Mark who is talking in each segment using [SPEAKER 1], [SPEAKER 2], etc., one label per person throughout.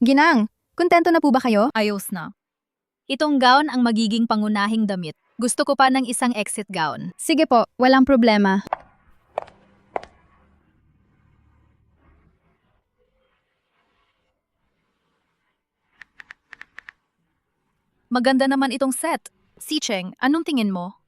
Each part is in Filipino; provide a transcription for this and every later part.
[SPEAKER 1] Ginang, kontento na po ba kayo?
[SPEAKER 2] Ayos na. Itong gown ang magiging pangunahing damit. Gusto ko pa ng isang exit gown.
[SPEAKER 1] Sige po, walang problema.
[SPEAKER 2] Maganda naman itong set. Si Cheng, anong tingin mo?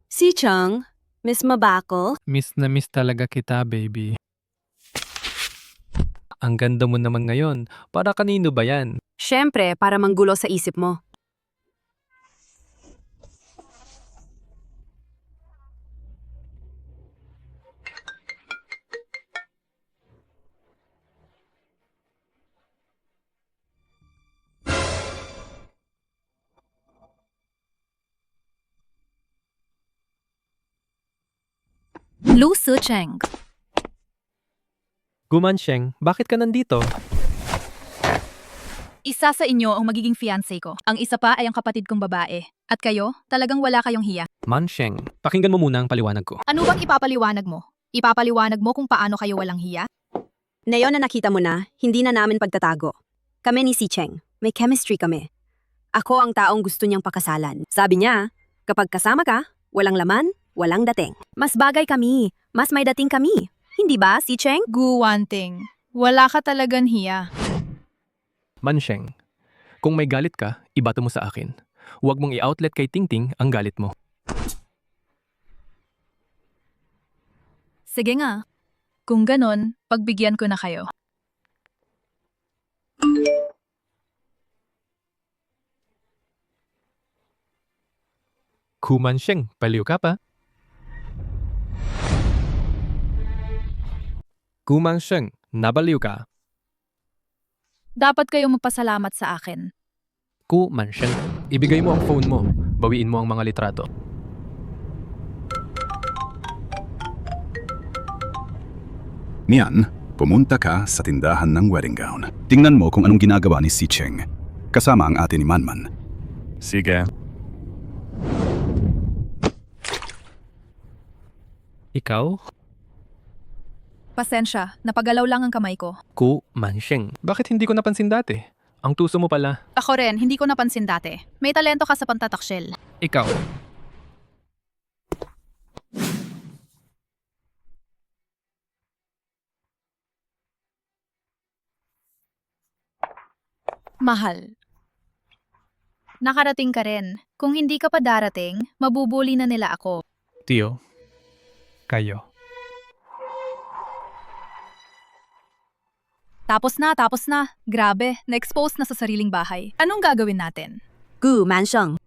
[SPEAKER 3] Si Chang, Miss Mabako,
[SPEAKER 4] Miss na miss talaga kita, baby. Ang ganda mo naman ngayon. Para kanino ba yan?
[SPEAKER 3] syempre para manggulo sa isip mo.
[SPEAKER 2] Lu Cheng.
[SPEAKER 4] Gumansheng, bakit ka nandito?
[SPEAKER 2] Isa sa inyo ang magiging fiancé ko. Ang isa pa ay ang kapatid kong babae. At kayo, talagang wala kayong hiya.
[SPEAKER 4] Mansheng, pakinggan mo muna ang paliwanag ko.
[SPEAKER 2] Ano bang ipapaliwanag mo? Ipapaliwanag mo kung paano kayo walang hiya?
[SPEAKER 3] Ngayon na nakita mo na, hindi na namin pagtatago. Kami ni Si Cheng, may chemistry kami. Ako ang taong gusto niyang pakasalan. Sabi niya, kapag kasama ka, walang laman, walang dating. Mas bagay kami, mas may dating kami. Hindi ba, Si Cheng?
[SPEAKER 2] Guwanting. Wala ka talagang hiya.
[SPEAKER 4] Mansheng, kung may galit ka, ibato mo sa akin. Huwag mong i-outlet kay Tingting ang galit mo.
[SPEAKER 2] Sige nga. Kung ganon, pagbigyan ko na kayo.
[SPEAKER 4] Gumansheng, paliw ka pa? Gumansheng, nabaliw ka.
[SPEAKER 2] Dapat kayong magpasalamat sa akin.
[SPEAKER 4] Gumansheng, ibigay mo ang phone mo. Bawiin mo ang mga litrato.
[SPEAKER 5] Mian, pumunta ka sa tindahan ng wedding gown. Tingnan mo kung anong ginagawa ni Si Cheng. Kasama ang ate ni Manman. Sige.
[SPEAKER 4] Ikaw?
[SPEAKER 2] Pasensya, napagalaw lang ang kamay ko.
[SPEAKER 4] Gumansheng, bakit hindi ko napansin dati? Ang tuso mo pala.
[SPEAKER 2] Ako rin, hindi ko napansin dati. May talento ka sa pantataksil.
[SPEAKER 4] Ikaw.
[SPEAKER 2] Mahal. Nakarating ka rin. Kung hindi ka pa darating, mabubuli na nila ako.
[SPEAKER 4] Tio. Kayo.
[SPEAKER 2] Tapos na. Grabe, na-expose na sa sariling bahay. Anong gagawin natin?
[SPEAKER 3] Gu Mansheng.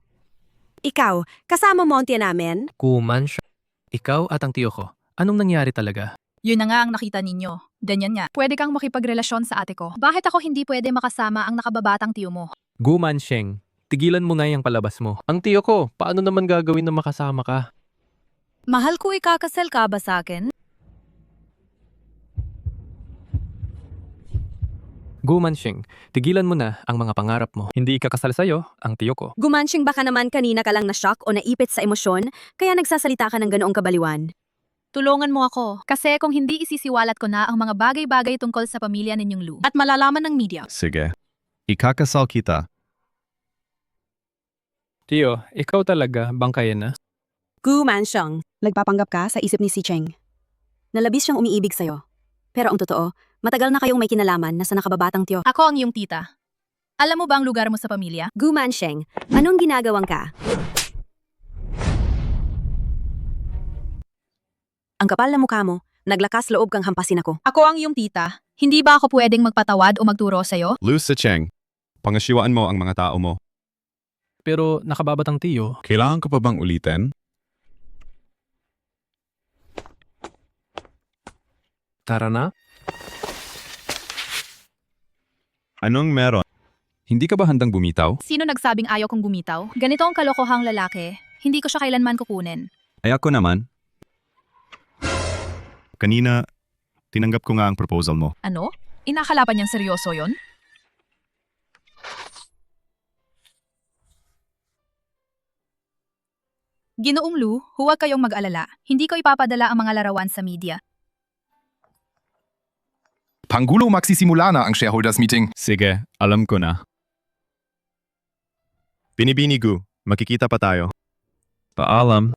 [SPEAKER 3] Ikaw, kasama mo ang tiyan namin?
[SPEAKER 4] Gumansheng. Ikaw at ang tiyo ko. Anong nangyari talaga?
[SPEAKER 2] Yun na nga ang nakita ninyo. Ganyan nga. Pwede kang makipagrelasyon sa ate ko. Bakit ako hindi pwede makasama ang nakababatang tiyo mo?
[SPEAKER 4] Gumansheng, tigilan mo na yung palabas mo. Ang tiyo ko, paano naman gagawin na makasama ka?
[SPEAKER 2] Mahal ko, ikakasal ka ba sa akin?
[SPEAKER 4] Gumansheng, tigilan mo na ang mga pangarap mo. Hindi ikakasal sa'yo, ang tiyo ko.
[SPEAKER 3] Gumansheng baka naman kanina ka lang na-shock o naipit sa emosyon, kaya nagsasalita ka ng ganoong kabaliwan.
[SPEAKER 2] Tulungan mo ako. Kasi kung hindi isisiwalat ko na ang mga bagay-bagay tungkol sa pamilya ninyong Lu at malalaman ng media.
[SPEAKER 5] Sige. Ikakasal kita.
[SPEAKER 4] Tiyo, ikaw talaga, bangkayan na?
[SPEAKER 3] Gu Mansheng. Nagpapanggap ka sa isip ni Si Cheng. Nalabis siyang umiibig sa'yo. Pero ang totoo, matagal na kayong may kinalaman na sa nakababatang tiyo.
[SPEAKER 2] Ako ang iyong tita. Alam mo ba ang lugar mo sa pamilya?
[SPEAKER 3] Gu Mansheng, anong ginagawang ka? Ang kapal na mukha mo, naglakas loob kang hampasin ako.
[SPEAKER 2] Ako ang iyong tita. Hindi ba ako pwedeng magpatawad o magturo sa'yo?
[SPEAKER 6] Lu Si Cheng, pangasiwaan mo ang mga tao mo.
[SPEAKER 4] Pero nakababatang tiyo,
[SPEAKER 6] Kailangan ko pa bang ulitin?
[SPEAKER 4] tara na.
[SPEAKER 6] Anong meron? Hindi ka ba handang bumitaw?
[SPEAKER 2] Sino nagsabing ayaw kong bumitaw? Ganito ang kalokohang lalaki. Hindi ko siya kailanman kukunin.
[SPEAKER 6] Ay ako naman. Kanina, tinanggap ko nga ang proposal mo.
[SPEAKER 2] Ano? Inakala pa niyang seryoso yon? Ginoong Lu, huwag kayong mag-alala. Hindi ko ipapadala ang mga larawan sa media.
[SPEAKER 7] Panggulo, magsisimula na ang shareholders meeting.
[SPEAKER 6] Sige, alam ko na.
[SPEAKER 8] Binibini Gu, makikita pa tayo.
[SPEAKER 6] Paalam.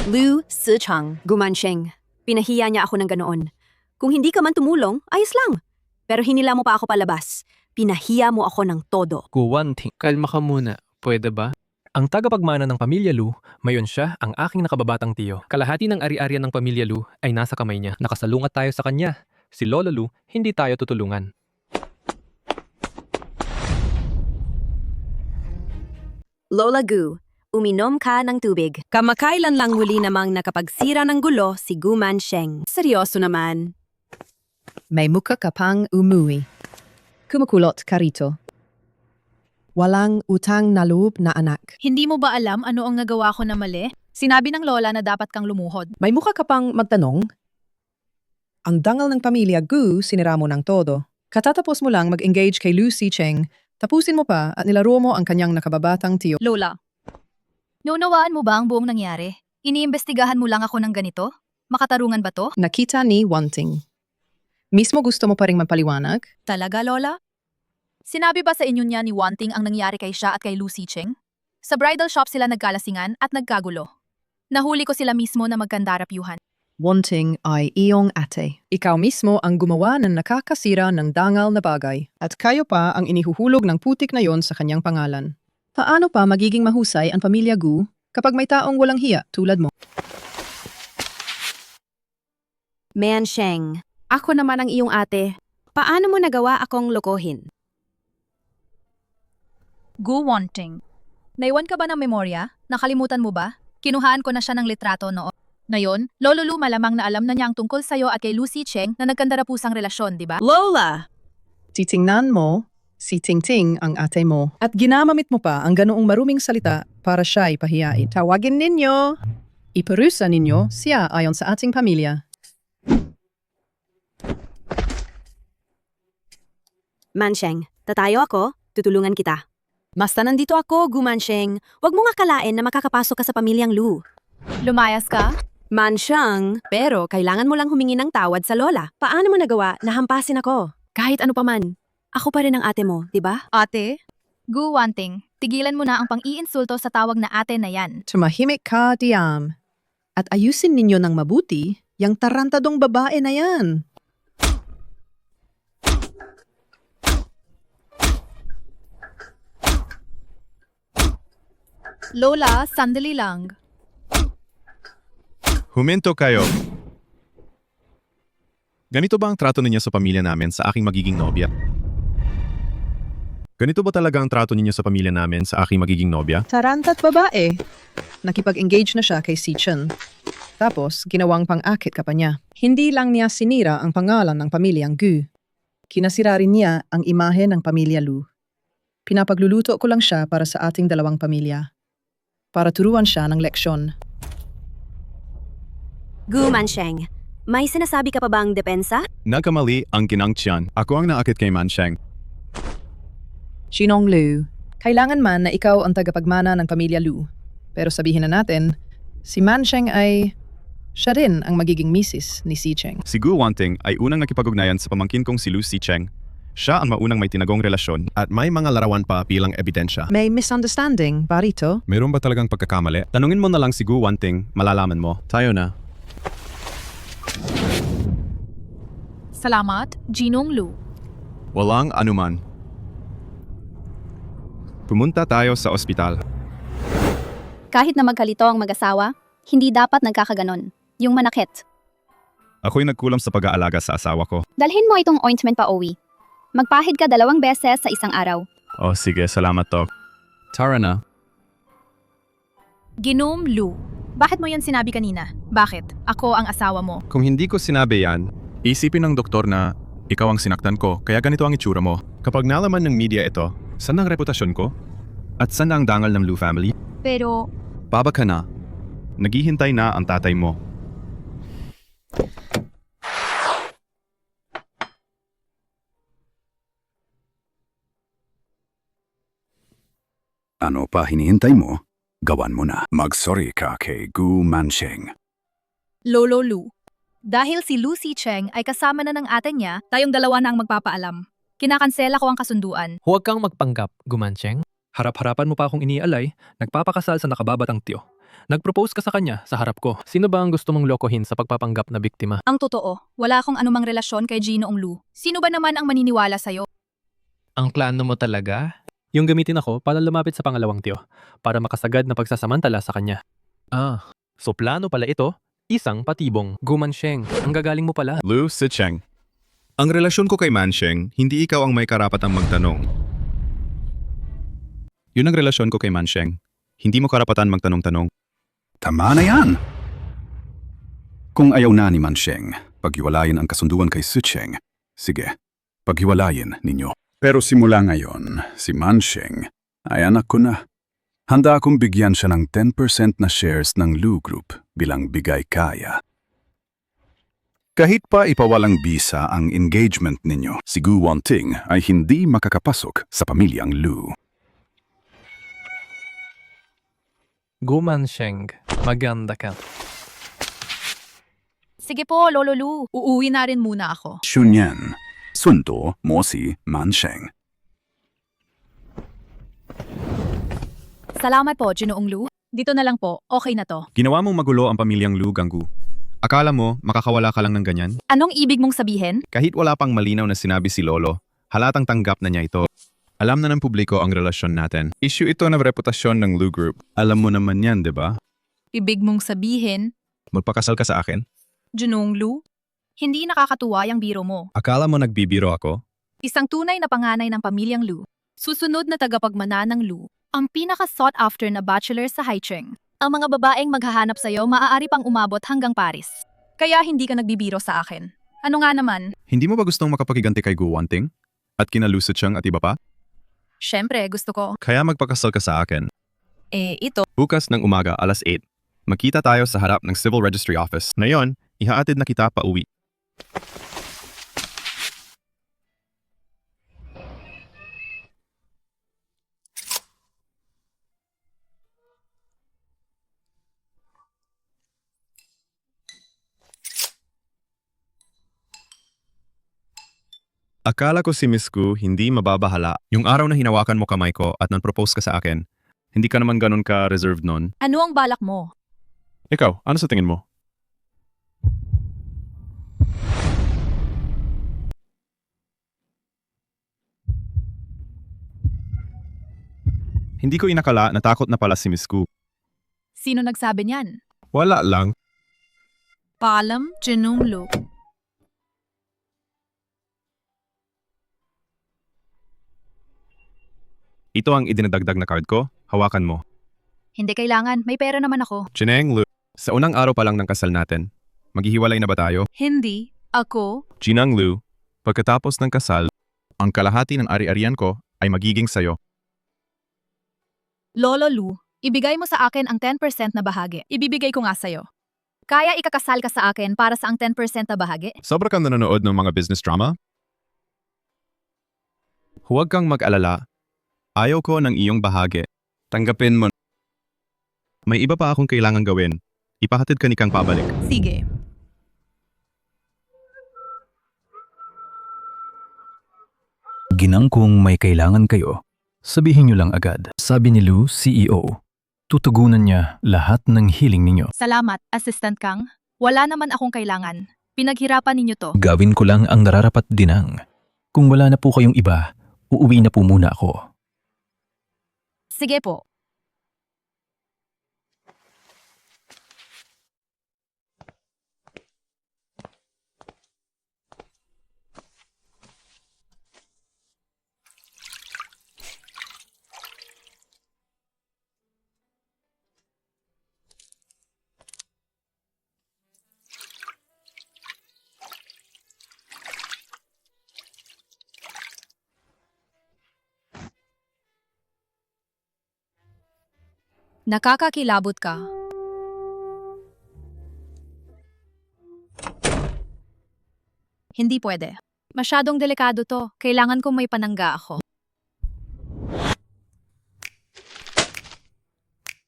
[SPEAKER 3] Lu Sicheng, Gumansheng. Pinahiya niya ako ng ganoon. Kung hindi ka man tumulong, ayos lang. Pero hinila mo pa ako palabas. Pinahiya mo ako ng todo.
[SPEAKER 4] Guwanting, kalma ka muna. Pwede ba? Ang tagapagmana ng pamilya Lu, mayon siya ang aking nakababatang tiyo. Kalahati ng ari-arian ng pamilya Lu ay nasa kamay niya. Nakasalungat tayo sa kanya. Si Lola Lu, hindi tayo tutulungan.
[SPEAKER 3] Lola Gu, uminom ka ng tubig. Kamakailan lang huli namang nakapagsira ng gulo si Gu Mansheng. Seryoso naman.
[SPEAKER 9] May muka ka pang umuwi. Kumukulot ka rito. Walang utang na loob na anak.
[SPEAKER 2] Hindi mo ba alam ano ang nagawa ko na mali? Sinabi ng lola na dapat kang lumuhod.
[SPEAKER 9] May muka ka pang magtanong? Ang dangal ng pamilya Gu, sinira mo ng todo. Katatapos mo lang mag-engage kay Lu Sicheng, tapusin mo pa at nilaro mo ang kanyang nakababatang tiyo.
[SPEAKER 2] Lola, naunawaan mo ba ang buong nangyari? Iniimbestigahan mo lang ako ng ganito? Makatarungan ba to?
[SPEAKER 9] Nakita ni Wanting. Mismo gusto mo pa ring magpaliwanag?
[SPEAKER 2] Talaga, Lola? Sinabi ba sa inyo niya ni Wanting ang nangyari kay siya at kay Lu Sicheng? Sa bridal shop sila nagkalasingan at nagkagulo. Nahuli ko sila mismo na magkandarapyuhan.
[SPEAKER 9] Wanting ay iyong ate. Ikaw mismo ang gumawa ng nakakasira ng dangal na bagay. At kayo pa ang inihuhulog ng putik na yon sa kanyang pangalan. Paano pa magiging mahusay ang pamilya Gu kapag may taong walang hiya tulad mo?
[SPEAKER 3] Mansheng, ako naman ang iyong ate. Paano mo nagawa akong lokohin?
[SPEAKER 2] Gu Wanting. Naiwan ka ba ng memorya? Nakalimutan mo ba? Kinuhaan ko na siya ng litrato noon. Ngayon, Lolo Lu malamang na alam na niya ang tungkol sa'yo at kay Lu Sicheng na nagkandarapusang relasyon, di ba?
[SPEAKER 3] Lola!
[SPEAKER 9] Titingnan mo, si Tingting ang ate mo. At ginamamit mo pa ang ganoong maruming salita para siya ipahiyain. Tawagin ninyo. Iparusa ninyo siya ayon sa ating pamilya.
[SPEAKER 3] Mansheng, tatayo ako, tutulungan kita. Basta nandito ako, Gu Mansheng. Huwag mo nga kalain na makakapasok ka sa pamilyang Lu.
[SPEAKER 2] Lumayas ka?
[SPEAKER 3] Mansheng, pero kailangan mo lang humingi ng tawad sa lola. Paano mo nagawa na hampasin ako? Kahit ano pa man, ako pa rin ang ate mo, di ba?
[SPEAKER 2] Ate? Gu Wanting, tigilan mo na ang pang-iinsulto sa tawag na ate na yan.
[SPEAKER 9] Tumahimik ka, Diam. At ayusin ninyo ng mabuti yung tarantadong babae na yan.
[SPEAKER 2] Lola, sandali lang.
[SPEAKER 8] Huminto kayo. Ganito ba ang trato ninyo sa pamilya namin sa aking magiging nobya? Ganito ba talaga ang trato ninyo sa pamilya namin sa aking magiging nobya?
[SPEAKER 9] Tarantat babae. Nakipag-engage na siya kay Sichen. Tapos, ginawang pang-akit ka pa niya. Hindi lang niya sinira ang pangalan ng pamilyang Gu. Kinasira rin niya ang imahe ng pamilya Lu. Pinapagluluto ko lang siya para sa ating dalawang pamilya. Para turuan siya ng leksyon.
[SPEAKER 3] Gu Mansheng, may sinasabi ka pa bang depensa?
[SPEAKER 8] Nagkamali ang ginang tiyan. Ako ang naakit kay Mansheng.
[SPEAKER 9] Chinong Lu, kailangan man na ikaw ang tagapagmana ng pamilya Lu. Pero sabihin na natin, si Mansheng ay siya rin ang magiging misis ni Sicheng.
[SPEAKER 8] Si Gu Wanting ay unang nakipag-ugnayan sa pamangkin kong si Lu Sicheng. Siya ang maunang may tinagong relasyon at may mga larawan pa bilang ebidensya.
[SPEAKER 9] May misunderstanding, Barito?
[SPEAKER 8] Mayroon ba talagang pagkakamali? Tanungin mo na lang si Gu Wanting, malalaman mo. Tayo na.
[SPEAKER 2] Salamat, Ginong Lu.
[SPEAKER 8] Walang anuman. Pumunta tayo sa ospital.
[SPEAKER 1] Kahit na magkalito ang mag-asawa, hindi dapat nagkakaganon. Yung manakit.
[SPEAKER 8] Ako'y nagkulam sa pag-aalaga sa asawa ko.
[SPEAKER 1] Dalhin mo itong ointment pa uwi. Magpahid ka 2 beses sa isang araw.
[SPEAKER 8] Oh, sige, salamat, Tok.
[SPEAKER 6] Tara na.
[SPEAKER 2] Ginom Lu. Bakit mo yan sinabi kanina? Bakit? Ako ang asawa mo.
[SPEAKER 8] Kung hindi ko sinabi yan, isipin ng doktor na ikaw ang sinaktan ko, kaya ganito ang itsura mo. Kapag nalaman ng media ito, saan ang reputasyon ko? At saan ang dangal ng Lu family?
[SPEAKER 2] Pero,
[SPEAKER 8] Baba ka na. Naghihintay na ang tatay mo.
[SPEAKER 5] Ano pa hinihintay mo? Gawan mo na. Mag-sorry ka kay Gu Mansheng.
[SPEAKER 2] Lolo Lu, Dahil si Lucy Cheng ay kasama na ng ate niya, tayong dalawa na ang magpapaalam. Kinakansela ko ang kasunduan.
[SPEAKER 4] Huwag kang magpanggap, Gumancheng. Harap-harapan mo pa akong inialay, nagpapakasal sa nakababatang tiyo. Nag-propose ka sa kanya sa harap ko. Sino ba ang gusto mong lokohin sa pagpapanggap na biktima?
[SPEAKER 2] Ang totoo, wala akong anumang relasyon kay Ginoong Lu. Sino ba naman ang maniniwala sa'yo?
[SPEAKER 4] Ang plano mo talaga? Yung gamitin ako para lumapit sa pangalawang tiyo, para makasagad na pagsasamantala sa kanya. So plano pala ito? Isang patibong. Gumancheng, ang gagaling mo pala.
[SPEAKER 8] Lu Sicheng. Ang relasyon ko kay Mansheng, hindi ikaw ang may karapatang magtanong. Yun ang relasyon ko kay Mansheng. Hindi mo karapatan magtanong-tanong.
[SPEAKER 5] Tama na yan! Kung ayaw na ni Mansheng, paghiwalayin ang kasunduan kay Sicheng, sige, paghiwalayin ninyo. Pero simula ngayon, si Mansheng ay anak ko na. Handa akong bigyan siya ng 10% na shares ng Lu Group bilang bigay kaya. Kahit pa ipawalang bisa ang engagement ninyo, si Gu Wanting ay hindi makakapasok sa pamilyang Lu.
[SPEAKER 4] Gumancheng, maganda ka.
[SPEAKER 2] Sige po, Lolo Lu. Uuwi na rin muna ako.
[SPEAKER 5] Shunyan, sundo mo si Mansheng.
[SPEAKER 2] Salamat po, Ginoong Lu. Dito na lang po, okay na to.
[SPEAKER 8] Ginawa mong magulo ang pamilyang Lu, Ganggu. Akala mo, makakawala ka lang ng ganyan?
[SPEAKER 2] Anong ibig mong sabihin?
[SPEAKER 8] Kahit wala pang malinaw na sinabi si Lolo, halatang tanggap na niya ito. Alam na ng publiko ang relasyon natin. Issue ito ng reputasyon ng Lu Group. Alam mo naman yan, di ba?
[SPEAKER 2] Ibig mong sabihin,
[SPEAKER 8] Magpakasal ka sa akin?
[SPEAKER 2] Ginoong Lu? Hindi nakakatuwa yung biro mo.
[SPEAKER 8] Akala mo nagbibiro ako?
[SPEAKER 2] Isang tunay na panganay ng pamilyang Lu. Susunod na tagapagmana ng Lu. Ang pinaka-sought after na bachelor sa Haicheng. Ang mga babaeng maghahanap sa'yo maaari pang umabot hanggang Paris. Kaya hindi ka nagbibiro sa akin. Ano nga naman?
[SPEAKER 8] Hindi mo ba gustong makapagiganti kay Gu Wanting? At kina Lu Sicheng at iba pa?
[SPEAKER 2] Siyempre, gusto ko.
[SPEAKER 8] Kaya magpakasal ka sa akin.
[SPEAKER 2] Ito.
[SPEAKER 8] Bukas ng umaga, alas 8. Magkita tayo sa harap ng Civil Registry Office. Ngayon, ihaatid na kita pa uwi. Akala ko si Miss Gu hindi mababahala. Yung araw na hinawakan mo kamay ko at nang-propose ka sa akin, hindi ka naman ganun ka-reserved nun.
[SPEAKER 2] Ano ang balak mo?
[SPEAKER 8] Ikaw, ano sa tingin mo? Hindi ko inakala na takot na pala si Miss Gu.
[SPEAKER 2] Sino nagsabi niyan?
[SPEAKER 8] Wala lang.
[SPEAKER 2] Paalam, Ginoong Lu.
[SPEAKER 8] Ito ang idinadagdag na card ko. Hawakan mo.
[SPEAKER 2] Hindi kailangan, may pera naman ako.
[SPEAKER 8] Chineng Lu, sa unang araw pa lang ng kasal natin, maghihiwalay na ba tayo?
[SPEAKER 2] Hindi. Ako?
[SPEAKER 8] Jinang Lu, pagkatapos ng kasal, ang kalahati ng ari-arian ko ay magiging sayo.
[SPEAKER 2] Lolo Lu, ibigay mo sa akin ang 10% na bahagi. Ibibigay ko nga sa'yo. Kaya ikakasal ka sa akin para sa ang 10% na bahagi?
[SPEAKER 8] Sobra kang nanonood ng mga business drama? Huwag kang mag-alala. Ayaw ko ng iyong bahagi. Tanggapin mo. May iba pa akong kailangan gawin. Ipahatid ka ni Kang pabalik.
[SPEAKER 2] Sige.
[SPEAKER 10] Ginang kung may kailangan kayo, sabihin niyo lang agad. Sabi ni Lu, CEO. Tutugunan niya lahat ng hiling ninyo.
[SPEAKER 2] Salamat, Assistant Kang. Wala naman akong kailangan. Pinaghirapan ninyo to.
[SPEAKER 10] Gawin ko lang ang nararapat dinang. Kung wala na po kayong iba, uuwi na po muna ako.
[SPEAKER 2] Sige po. Nakakakilabot ka. Hindi pwede. Masyadong delikado to. Kailangan kong may panangga ako.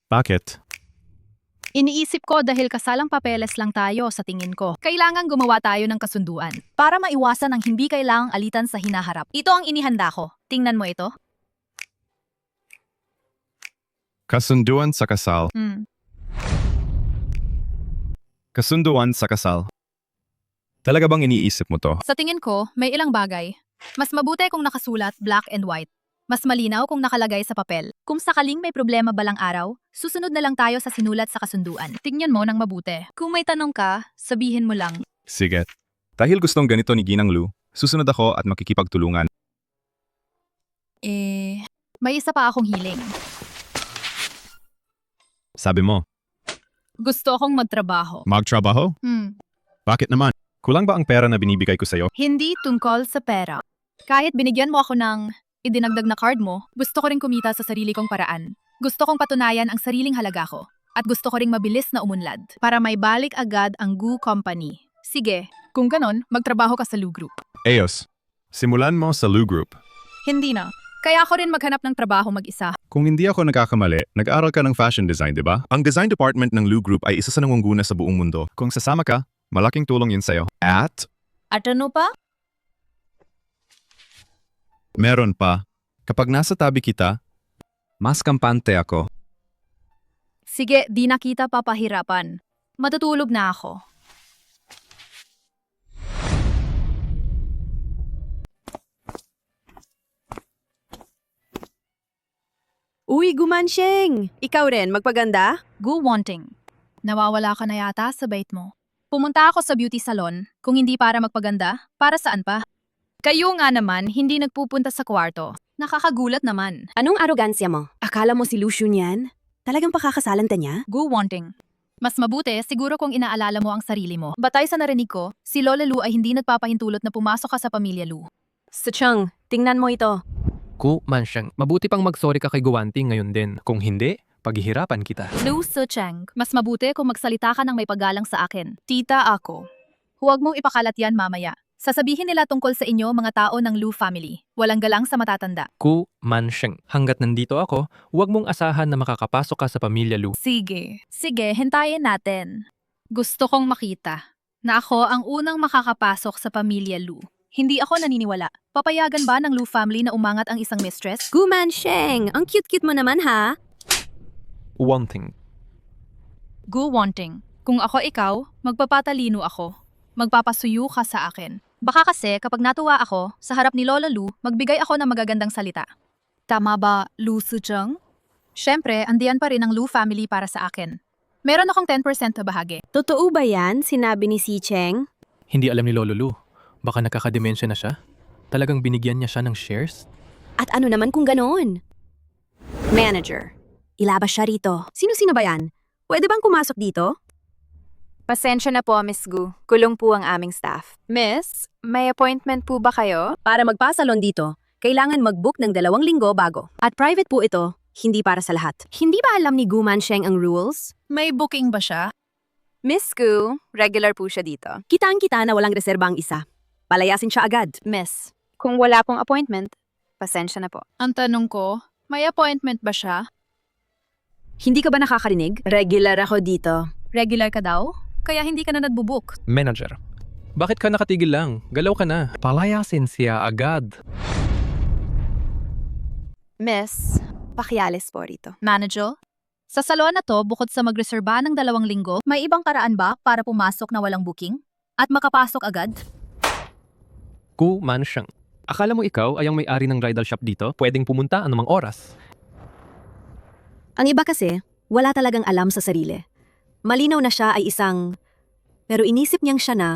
[SPEAKER 8] Bakit?
[SPEAKER 2] Iniisip ko dahil kasalang papeles lang tayo sa tingin ko. Kailangan gumawa tayo ng kasunduan para maiwasan ang hindi kailangang alitan sa hinaharap. Ito ang inihanda ko. Tingnan mo ito.
[SPEAKER 8] Kasunduan sa kasal. Kasunduan sa kasal. Talaga bang iniisip mo to?
[SPEAKER 2] Sa tingin ko, may ilang bagay. Mas mabuti kung nakasulat black and white. Mas malinaw kung nakalagay sa papel. Kung sakaling may problema balang araw, susunod na lang tayo sa sinulat sa kasunduan. Tingnan mo ng mabuti. Kung may tanong ka, sabihin mo lang.
[SPEAKER 8] Sige. Dahil gustong ganito ni Ginang Lu, susunod ako at makikipagtulungan.
[SPEAKER 2] May isa pa akong hiling.
[SPEAKER 8] Sabi mo,
[SPEAKER 2] Gusto akong magtrabaho.
[SPEAKER 8] magtrabaho? Bakit naman? Kulang ba ang pera na binibigay ko sa'yo?
[SPEAKER 2] Hindi tungkol sa pera. Kahit binigyan mo ako ng idinagdag na card mo, gusto ko rin kumita sa sarili kong paraan. Gusto kong patunayan ang sariling halaga ko. At gusto ko ring mabilis na umunlad para may balik agad ang Gu Company. Sige, kung ganon, magtrabaho ka sa Lu Group.
[SPEAKER 8] Eos, simulan mo sa Lu Group.
[SPEAKER 2] Hindi na. Kaya ako rin maghanap ng trabaho mag-isa.
[SPEAKER 8] Kung hindi ako nagkakamali, nag-aral ka ng fashion design, di ba? Ang design department ng Lu Group ay isa sa nangunguna sa buong mundo. Kung sasama ka, malaking tulong yun sa'yo. At
[SPEAKER 2] At ano pa?
[SPEAKER 8] meron pa, kapag nasa tabi kita, mas kampante ako.
[SPEAKER 2] Sige, di na kita papahirapan. Matutulog na ako.
[SPEAKER 3] Uy, Gumansheng! Ikaw rin, magpaganda?
[SPEAKER 2] Gu wanting. Nawawala ka na yata sa bait mo. Pumunta ako sa beauty salon, kung hindi para magpaganda, para saan pa? Kayo nga naman, hindi nagpupunta sa kwarto. Nakakagulat naman.
[SPEAKER 3] Anong arogansya mo? Akala mo si Lucian yan? Talagang pakakasalan ta niya?
[SPEAKER 2] Gu wanting. Mas mabuti siguro kung inaalala mo ang sarili mo. Batay sa narinig ko, si Lola Lu ay hindi nagpapahintulot na pumasok ka sa pamilya Lu.
[SPEAKER 3] Suchang, tingnan mo ito.
[SPEAKER 4] Ku, Mansyang, mabuti pang mag-sorry ka kay Guwanting ngayon din. Kung hindi, paghihirapan kita.
[SPEAKER 2] Lu Suchang, mas mabuti kung magsalita ka ng may paggalang sa akin. Tita ako. Huwag mong ipakalat yan mamaya. Sasabihin nila tungkol sa inyo mga tao ng Lu family. Walang galang sa matatanda.
[SPEAKER 4] Ku, Mansyang, hanggat nandito ako, huwag mong asahan na makakapasok ka sa pamilya Lu.
[SPEAKER 2] Sige. Sige, hintayin natin. Gusto kong makita na ako ang unang makakapasok sa pamilya Lu. Hindi ako naniniwala. Papayagan ba ng Lu family na umangat ang isang mistress?
[SPEAKER 3] Gumansheng! Ang cute-cute mo naman ha?
[SPEAKER 4] Wanting.
[SPEAKER 2] Gu wanting. Kung ako ikaw, magpapatalino ako. Magpapasuyo ka sa akin. Baka kasi kapag natuwa ako, sa harap ni Lola Lu, magbigay ako ng magagandang salita. Tama ba, Lu Sucheng? Siyempre, andiyan pa rin ang Lu family para sa akin. Meron akong 10% na bahagi.
[SPEAKER 3] Totoo ba yan? Sinabi ni si Cheng?
[SPEAKER 4] Hindi alam ni Lolo Lu. Baka nakakademensya na siya? Talagang binigyan niya siya ng shares?
[SPEAKER 3] At ano naman kung ganoon? Manager. Ilabas siya rito. Sino-sino ba yan? Pwede bang pumasok dito?
[SPEAKER 11] Pasensya na po, Miss Gu. Kulong po ang aming staff. Miss, may appointment po ba kayo?
[SPEAKER 3] Para magpasalon dito, kailangan mag-book ng 2 linggo bago. At private po ito, hindi para sa lahat. Hindi ba alam ni Gumansheng ang rules?
[SPEAKER 2] May booking ba siya?
[SPEAKER 11] Miss Gu, regular po siya dito.
[SPEAKER 3] Kitang-kita na walang reserba ang isa. Palayasin siya agad.
[SPEAKER 11] Miss, kung wala pong appointment, pasensya na po.
[SPEAKER 2] Ang tanong ko, may appointment ba siya?
[SPEAKER 3] Hindi ka ba nakakarinig? Regular ako dito.
[SPEAKER 2] Regular ka daw? Kaya hindi ka na nagbubook.
[SPEAKER 4] Manager. Bakit ka nakatigil lang? Galaw ka na. Palayasin siya agad.
[SPEAKER 11] Miss, pakialis po rito.
[SPEAKER 2] Manager? Sa salon na to, bukod sa magreserba ng 2 linggo, may ibang paraan ba para pumasok na walang booking? At makapasok agad?
[SPEAKER 4] Ku, Mansyang. Akala mo ikaw ay ang may-ari ng bridal shop dito? Pwedeng pumunta anumang oras.
[SPEAKER 3] Ang iba kasi, wala talagang alam sa sarili. Malinaw na siya ay isang... Pero inisip niyang siya na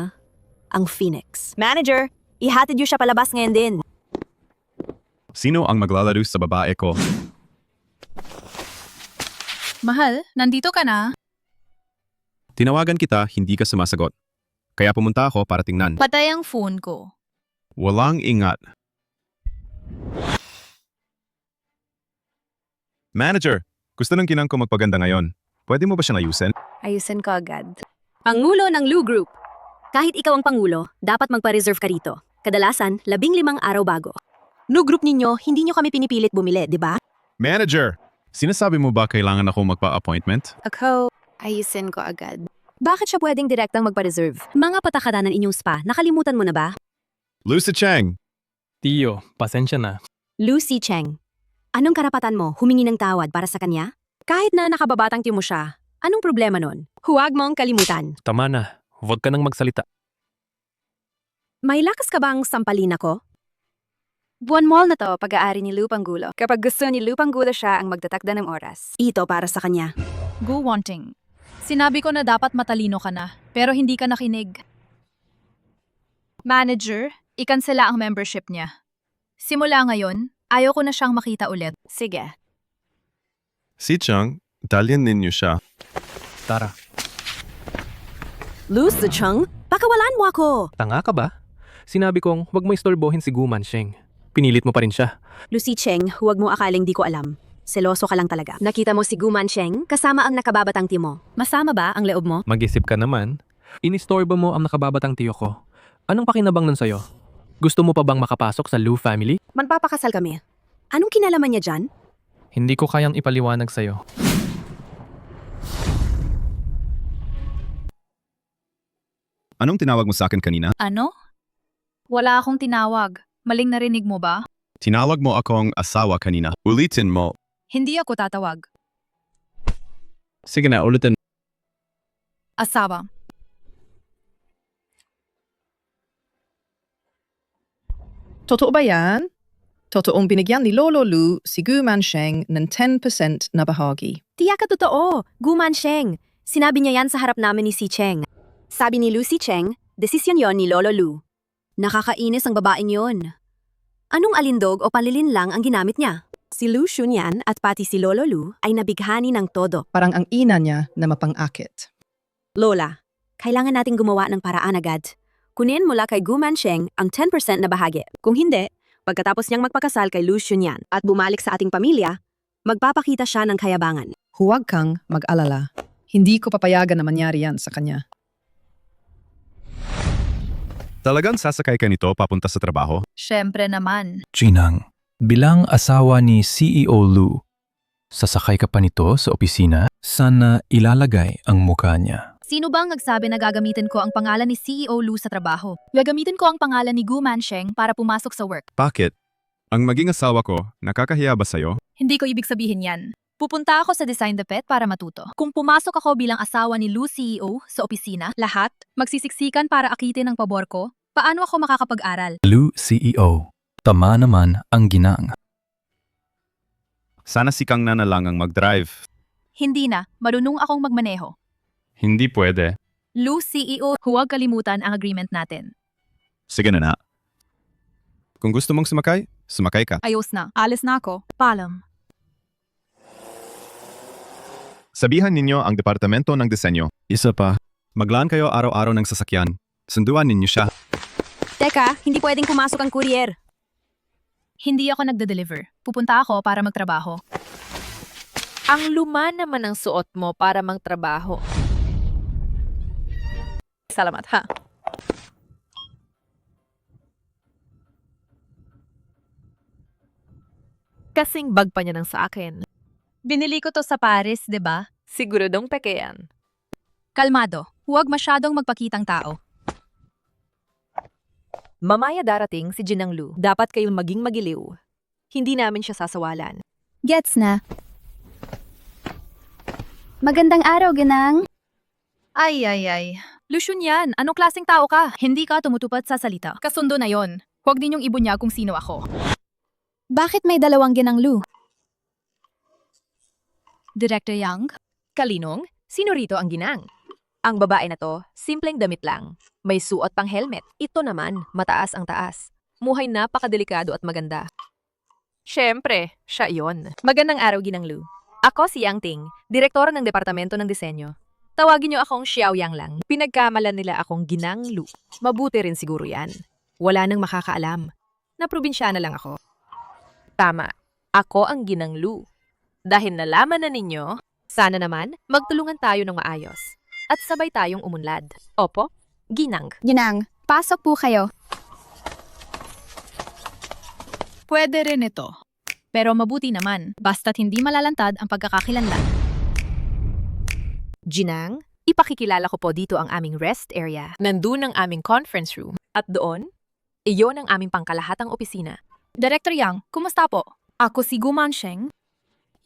[SPEAKER 3] ang Phoenix. Manager, ihatid niyo siya palabas ngayon din.
[SPEAKER 8] Sino ang maglalaro sa babae ko?
[SPEAKER 2] Mahal, nandito ka na.
[SPEAKER 8] Tinawagan kita, hindi ka sumasagot. Kaya pumunta ako para tingnan.
[SPEAKER 2] Patay ang phone ko.
[SPEAKER 8] Walang ingat. Manager, gusto ng Ginang ko magpaganda ngayon. Pwede mo ba siyang ayusin?
[SPEAKER 11] Ayusin ko agad.
[SPEAKER 3] Pangulo ng Lu Group. Kahit ikaw ang pangulo, dapat magpa-reserve ka rito. Kadalasan, 15 araw bago. Lu Group ninyo, hindi nyo kami pinipilit bumili, di ba?
[SPEAKER 8] Manager, sinasabi mo ba kailangan ako magpa-appointment?
[SPEAKER 11] Ako, Ayusin ko agad.
[SPEAKER 3] Bakit siya pwedeng direktang magpa-reserve? Mga patakaran ng inyong spa, nakalimutan mo na ba?
[SPEAKER 8] Lucy Cheng!
[SPEAKER 4] Tiyo, pasensya na.
[SPEAKER 3] Lucy Cheng, anong karapatan mo humingi ng tawad para sa kanya? Kahit na nakababatang tiyo mo siya, anong problema nun? Huwag mong kalimutan.
[SPEAKER 4] Tama na, huwag ka nang magsalita.
[SPEAKER 3] May lakas ka bang sampalin ako?
[SPEAKER 11] Buwan mall na to pag-aari ni Lou Pangulo. Kapag gusto ni Lou Pangulo siya ang magtatakda ng oras.
[SPEAKER 3] Ito para sa kanya.
[SPEAKER 2] Gu Wanting. Sinabi ko na dapat matalino ka na, pero hindi ka nakinig. Manager, ikansela ang membership niya. Simula ngayon, ayaw ko na siyang makita ulit.
[SPEAKER 11] Sige.
[SPEAKER 8] Si Cheng, dalyan ninyo siya.
[SPEAKER 4] Tara.
[SPEAKER 3] Lucy Cheng, pakawalan mo ako!
[SPEAKER 4] Tanga ka ba? Sinabi kong huwag mo istorbohin si Gu Mansheng. Pinilit mo pa rin siya.
[SPEAKER 3] Lucy Cheng, huwag mo akaling di ko alam. Seloso ka lang talaga. Nakita mo si Gu Mansheng kasama ang nakababatang tiyo mo. Masama ba ang loob mo?
[SPEAKER 4] Mag-isip ka naman. Inistorbo mo ang nakababatang tiyo ko. Anong pakinabang nun sa'yo? Gusto mo pa bang makapasok sa Lu family?
[SPEAKER 3] Magpapakasal kami. Anong kinalaman niya dyan?
[SPEAKER 4] Hindi ko kayang ipaliwanag sa'yo.
[SPEAKER 8] Anong tinawag mo sa akin kanina?
[SPEAKER 2] Ano? Wala akong tinawag. Maling narinig mo ba?
[SPEAKER 8] Tinawag mo akong asawa kanina. Ulitin mo.
[SPEAKER 2] Hindi ako tatawag.
[SPEAKER 8] Sige na, ulitin.
[SPEAKER 2] Asawa.
[SPEAKER 9] Totoo ba yan? Totoong binigyan ni Lolo Lu si Gu Mansheng ng 10% na bahagi.
[SPEAKER 3] Tiyak ka totoo. Gu Mansheng. Sinabi niya yan sa harap namin ni Si Cheng. Sabi ni Lucy Cheng, desisyon yon ni Lolo Lu. Nakakainis ang babaeng yon. Anong alindog o panlilin lang ang ginamit niya? Si Lu Shunyan at pati si Lolo Lu ay nabighani ng todo.
[SPEAKER 9] Parang ang ina niya na mapang-akit.
[SPEAKER 3] Lola, kailangan nating gumawa ng paraan agad. Kunin mula kay Gu Mansheng ang 10% na bahagi. Kung hindi, pagkatapos niyang magpakasal kay Lu Shunyan at bumalik sa ating pamilya, magpapakita siya ng kayabangan.
[SPEAKER 9] Huwag kang mag-alala. Hindi ko papayagan na mangyari yan sa kanya.
[SPEAKER 8] Talagang sasakay ka nito papunta sa trabaho?
[SPEAKER 2] Siyempre naman.
[SPEAKER 10] Chinang, bilang asawa ni CEO Lu, sasakay ka pa nito sa opisina? Sana ilalagay ang mukha niya.
[SPEAKER 2] Sino bang nagsabi na gagamitin ko ang pangalan ni CEO Lu sa trabaho? Gagamitin ko ang pangalan ni Gu Mansheng para pumasok sa work.
[SPEAKER 8] Bakit? Ang maging asawa ko, nakakahiya ba sa'yo?
[SPEAKER 2] Hindi ko ibig sabihin yan. Pupunta ako sa Design the Pet para matuto. Kung pumasok ako bilang asawa ni Lu CEO sa opisina, lahat magsisiksikan para akitin ang pabor ko, paano ako makakapag-aral?
[SPEAKER 10] Lu CEO, tama naman ang ginang.
[SPEAKER 8] Sana si Kang Nana lang ang mag-drive.
[SPEAKER 2] Hindi na, marunong akong magmaneho.
[SPEAKER 8] Hindi pwede.
[SPEAKER 2] Lu CEO, huwag kalimutan ang agreement natin.
[SPEAKER 8] Sige na. Kung gusto mong sumakay, sumakay ka.
[SPEAKER 2] Ayos na, alis na ako. Paalam.
[SPEAKER 8] Sabihan ninyo ang departamento ng disenyo. Isa pa, maglaan kayo araw-araw ng sasakyan. Sunduan ninyo siya.
[SPEAKER 3] Teka, hindi pwedeng pumasok ang courier.
[SPEAKER 2] Hindi ako nagde-deliver. Pupunta ako para magtrabaho.
[SPEAKER 11] Ang luma naman ang suot mo para magtrabaho.
[SPEAKER 2] Salamat ha.
[SPEAKER 11] Kasing bag pa niya ng sa akin.
[SPEAKER 2] Binili ko to sa Paris, 'di ba?
[SPEAKER 11] Siguradong peke yan.
[SPEAKER 2] Kalmado, huwag masyadong magpakitang tao.
[SPEAKER 11] Mamaya darating si Jinang Lu. Dapat kayong maging magiliw. Hindi namin siya sasawalan.
[SPEAKER 1] Gets na. Magandang araw, Ginang.
[SPEAKER 2] Ay. Lusyon yan, anong klaseng tao ka? Hindi ka tumutupad sa salita. Kasundo na yon. Huwag ninyong ibunyag kung sino ako.
[SPEAKER 1] Bakit may dalawang Ginang Lu?
[SPEAKER 2] Director Yang?
[SPEAKER 11] Kalinong, sino rito ang ginang? Ang babae na to, simpleng damit lang. May suot pang helmet. Ito naman, mataas ang taas. Muhay napakadelikado at maganda. Siyempre, siya yon. Magandang araw, Ginang Lu. Ako si Yang Ting, direktora ng Departamento ng Disenyo. Tawagin niyo akong Xiao Yang lang. Pinagkamalan nila akong Ginang Lu. Mabuti rin siguro yan. Wala nang makakaalam. Na probinsyana lang ako. Tama, ako ang Ginang Lu. Dahil nalaman na ninyo, sana naman magtulungan tayo ng maayos. At sabay tayong umunlad. Opo, Ginang.
[SPEAKER 1] Ginang, pasok po kayo.
[SPEAKER 2] Pwede rin ito. Pero mabuti naman, basta't hindi malalantad ang pagkakakilanlan.
[SPEAKER 11] Ginang, ipakikilala ko po dito ang aming rest area. Nandun ang aming conference room. At doon, iyon ang aming pangkalahatang opisina.
[SPEAKER 2] Director Yang, kumusta po? Ako si Gu Mansheng.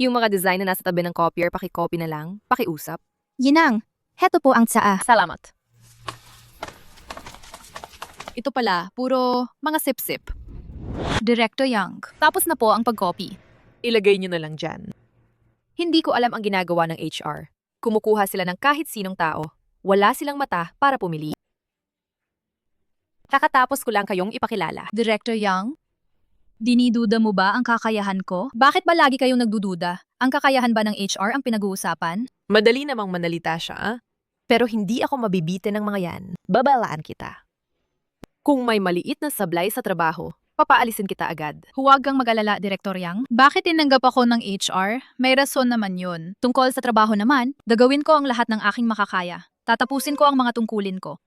[SPEAKER 11] Yung mga design na nasa tabi ng copier, pakicopy na lang, pakiusap.
[SPEAKER 1] Ginang, heto po ang tsaa.
[SPEAKER 11] Salamat.
[SPEAKER 2] Ito pala, puro mga sip-sip. Director Yang, tapos na po ang pag-copy.
[SPEAKER 11] Ilagay nyo na lang dyan. Hindi ko alam ang ginagawa ng HR. Kumukuha sila ng kahit sinong tao. Wala silang mata para pumili. Kakatapos ko lang kayong ipakilala.
[SPEAKER 2] Director Yang, diniduda mo ba ang kakayahan ko? Bakit ba lagi kayong nagdududa? Ang kakayahan ba ng HR ang pinag-uusapan?
[SPEAKER 11] Madali namang manalita siya, ah? Pero hindi ako mabibitin ng mga yan. Babalaan kita. Kung may maliit na sablay sa trabaho, papaalisin kita agad.
[SPEAKER 2] Huwag kang mag-alala, Director Yang. Bakit tinanggap ako ng HR? May rason naman yun. Tungkol sa trabaho naman, gagawin ko ang lahat ng aking makakaya. Tatapusin ko ang mga tungkulin ko.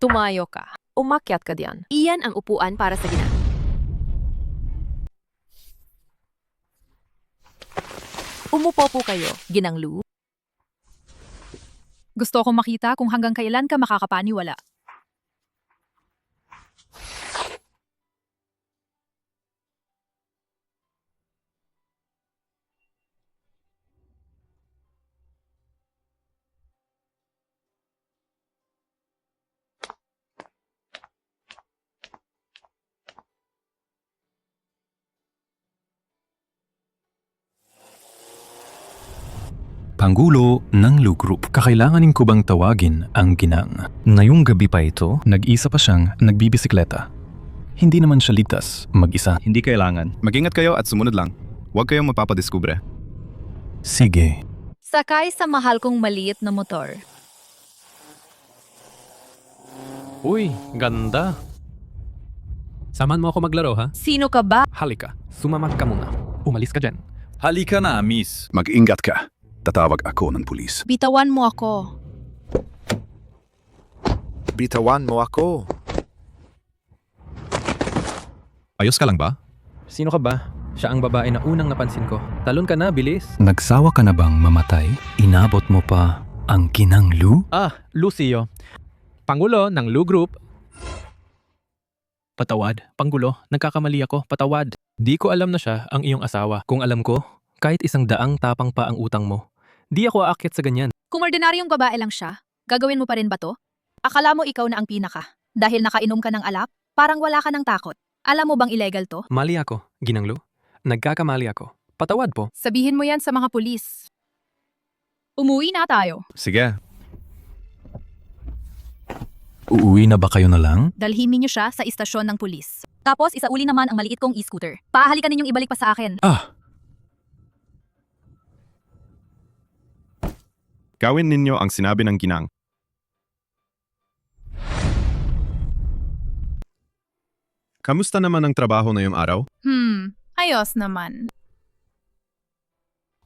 [SPEAKER 11] Tumayo ka. Umakyat ka diyan. Iyan ang upuan para sa ginang. Umupo po kayo, Ginang Lu.
[SPEAKER 2] Gusto kong makita kung hanggang kailan ka makakapaniwala.
[SPEAKER 10] Pangulo ng Lu Group. Kakailanganin ko bang tawagin ang ginang? Ngayong gabi pa ito, nag-isa pa siyang nagbibisikleta. Hindi naman siya ligtas, mag-isa.
[SPEAKER 8] Hindi kailangan. Mag-ingat kayo at sumunod lang. Huwag kayong mapapadiskubre.
[SPEAKER 10] Sige.
[SPEAKER 2] Sakay sa mahal kong maliit na motor.
[SPEAKER 4] Uy, ganda. Saman mo ako maglaro, ha?
[SPEAKER 2] Sino ka ba?
[SPEAKER 4] Halika, sumamat ka muna. Umalis ka dyan.
[SPEAKER 10] Halika na, miss.
[SPEAKER 5] Mag-ingat ka. Tatawag ako ng pulis.
[SPEAKER 2] Bitawan mo ako.
[SPEAKER 7] Bitawan mo ako.
[SPEAKER 8] Ayos ka lang ba?
[SPEAKER 4] Sino ka ba? Siya ang babae na unang napansin ko. Talon ka na, bilis.
[SPEAKER 10] Nagsawa ka na bang mamatay? Inabot mo pa ang ginang Lu?
[SPEAKER 4] Ah, Lucio. Pangulo ng Lu Group. Patawad. Panggulo, nagkakamali ako. Patawad. Di ko alam na siya ang iyong asawa. Kung alam ko, kahit 100 tapang pa ang utang mo, di ako aakyat sa ganyan.
[SPEAKER 2] Kung ordinaryong babae lang siya, gagawin mo pa rin ba to? Akala mo ikaw na ang pinaka. Dahil nakainom ka ng alak, parang wala ka ng takot. Alam mo bang illegal to?
[SPEAKER 4] Mali ako, Ginang Lu. Nagkakamali ako. Patawad po.
[SPEAKER 2] Sabihin mo yan sa mga pulis. Umuwi na tayo.
[SPEAKER 8] Sige.
[SPEAKER 10] Uuwi na ba kayo na lang?
[SPEAKER 2] Dalhin ninyo siya sa istasyon ng pulis. Tapos isauli naman ang maliit kong e-scooter. Paahalikan ninyong ibalik pa sa akin.
[SPEAKER 8] Gawin ninyo ang sinabi ng ginang. Kamusta naman ang trabaho ngayong araw?
[SPEAKER 2] Ayos naman.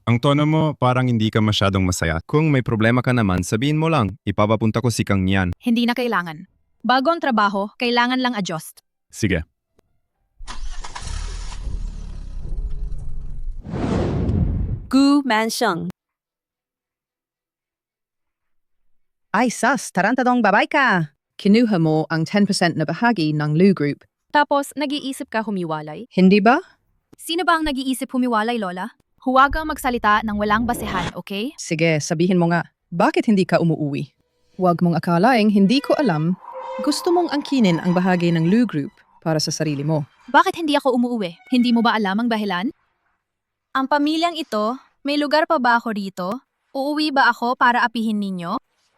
[SPEAKER 8] Ang tono mo parang hindi ka masyadong masaya. Kung may problema ka naman, sabihin mo lang. Ipapapunta ko si Kang Nian.
[SPEAKER 2] Hindi na kailangan. Bago ang trabaho, kailangan lang adjust.
[SPEAKER 8] Sige.
[SPEAKER 3] Gu Mansheng.
[SPEAKER 9] Ay sas, tarantadong babay ka. Kinuha mo ang 10% na bahagi ng Lu Group.
[SPEAKER 11] Tapos, nag-iisip ka humiwalay?
[SPEAKER 9] Hindi ba?
[SPEAKER 2] Sino ba ang nag-iisip humiwalay, Lola? Huwag kang magsalita ng walang basehan, okay?
[SPEAKER 9] Sige, sabihin mo nga, bakit hindi ka umuuwi? Huwag mong akalaing hindi ko alam. Gusto mong angkinin ang bahagi ng Lu Group para sa sarili mo.
[SPEAKER 2] Bakit hindi ako umuuwi? Hindi mo ba alam ang dahilan? Ang pamilyang ito, may lugar pa ba ako rito? Uuwi ba ako para apihin ninyo?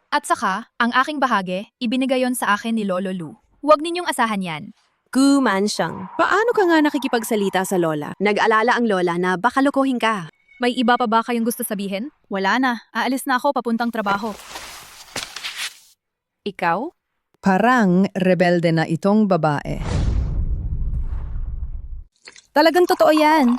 [SPEAKER 2] At saka, ang aking bahagi, ibinigay yon sa akin ni Lolo Lu. Huwag ninyong asahan yan.
[SPEAKER 3] Gu Mansheng. Paano ka nga nakikipagsalita sa lola? Nag-alala ang lola na baka lokohin ka.
[SPEAKER 2] May iba pa ba kayong gusto sabihin? Wala na. Aalis na ako papuntang trabaho.
[SPEAKER 11] Ikaw?
[SPEAKER 9] Parang rebelde na itong babae.
[SPEAKER 1] Talagang totoo yan.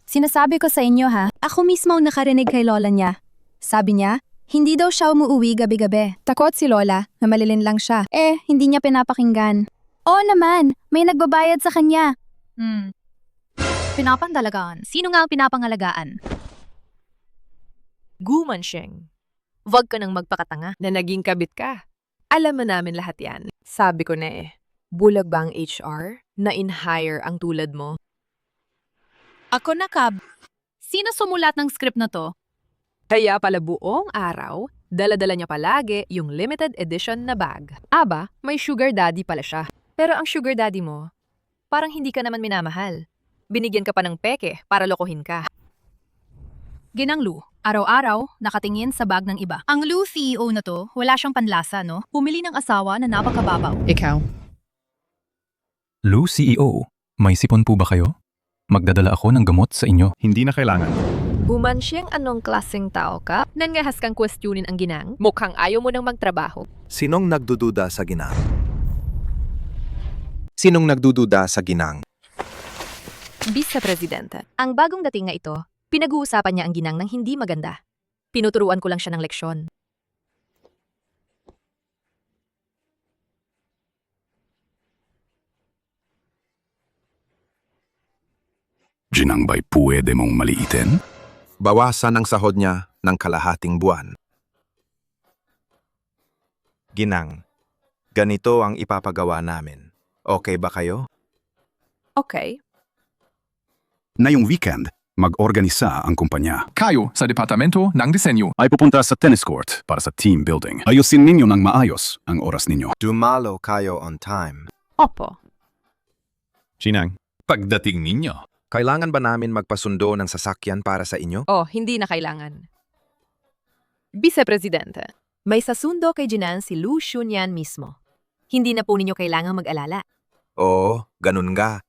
[SPEAKER 1] Sinasabi ko sa inyo ha, ako mismo ang nakarinig kay lola niya. Sabi niya, hindi daw siya umuwi gabi-gabi. Takot si lola na malilin lang siya. Hindi niya pinapakinggan. Oo naman, may nagbabayad sa kanya.
[SPEAKER 2] Pinapandalagaan. Sino nga ang pinapangalagaan?
[SPEAKER 11] Gumansheng. Wag ka nang magpakatanga na naging kabit ka. Alam mo namin lahat yan. Sabi ko na eh. Bulag ba ang HR na in-hire ang tulad mo?
[SPEAKER 2] Ako na, Kab. Sino sumulat ng script na to?
[SPEAKER 11] Kaya pala buong araw, dala-dala niya palagi yung limited edition na bag. Aba, may sugar daddy pala siya. Pero ang sugar daddy mo, parang hindi ka naman minamahal. Binigyan ka pa ng peke para lokohin ka.
[SPEAKER 2] Ginang Lu, araw-araw, nakatingin sa bag ng iba. Ang Lu CEO na to, wala siyang panlasa, no? Pumili ng asawa na napakababaw.
[SPEAKER 9] Ikaw,
[SPEAKER 10] Lu CEO, may sipon po ba kayo? Magdadala ako ng gamot sa inyo.
[SPEAKER 8] Hindi na kailangan.
[SPEAKER 11] Gumansheng anong klaseng tao ka? Nangahas kang kwestiyonin ang ginang? Mukhang ayaw mo nang magtrabaho.
[SPEAKER 7] Sinong nagdududa sa ginang? Sinong nagdududa sa ginang?
[SPEAKER 11] Vice Presidente. Ang bagong dating nga ito, pinag-uusapan niya ang ginang ng hindi maganda. Pinuturuan ko lang siya ng leksyon.
[SPEAKER 5] Ginang ba'y pwede mong maliitin?
[SPEAKER 7] Bawasan ang sahod niya ng kalahating buwan. Ginang, ganito ang ipapagawa namin. Okay ba kayo?
[SPEAKER 11] Okay.
[SPEAKER 5] Ngayong weekend, mag-organisa ang kumpanya.
[SPEAKER 10] Kayo sa Departamento ng Disenyo.
[SPEAKER 5] Ay pupunta sa tennis court para sa team building. Ayusin ninyo ng maayos ang oras ninyo.
[SPEAKER 7] Dumalo kayo on time.
[SPEAKER 11] Opo.
[SPEAKER 8] Chinang,
[SPEAKER 10] Pagdating ninyo.
[SPEAKER 7] Kailangan ba namin magpasundo ng sasakyan para sa inyo?
[SPEAKER 11] Oh, hindi na kailangan. Vice Presidente. May sasundo kay Jinan si Lu Shunyan mismo. Hindi na po ninyo kailangang mag-alala.
[SPEAKER 7] Oo, ganun nga.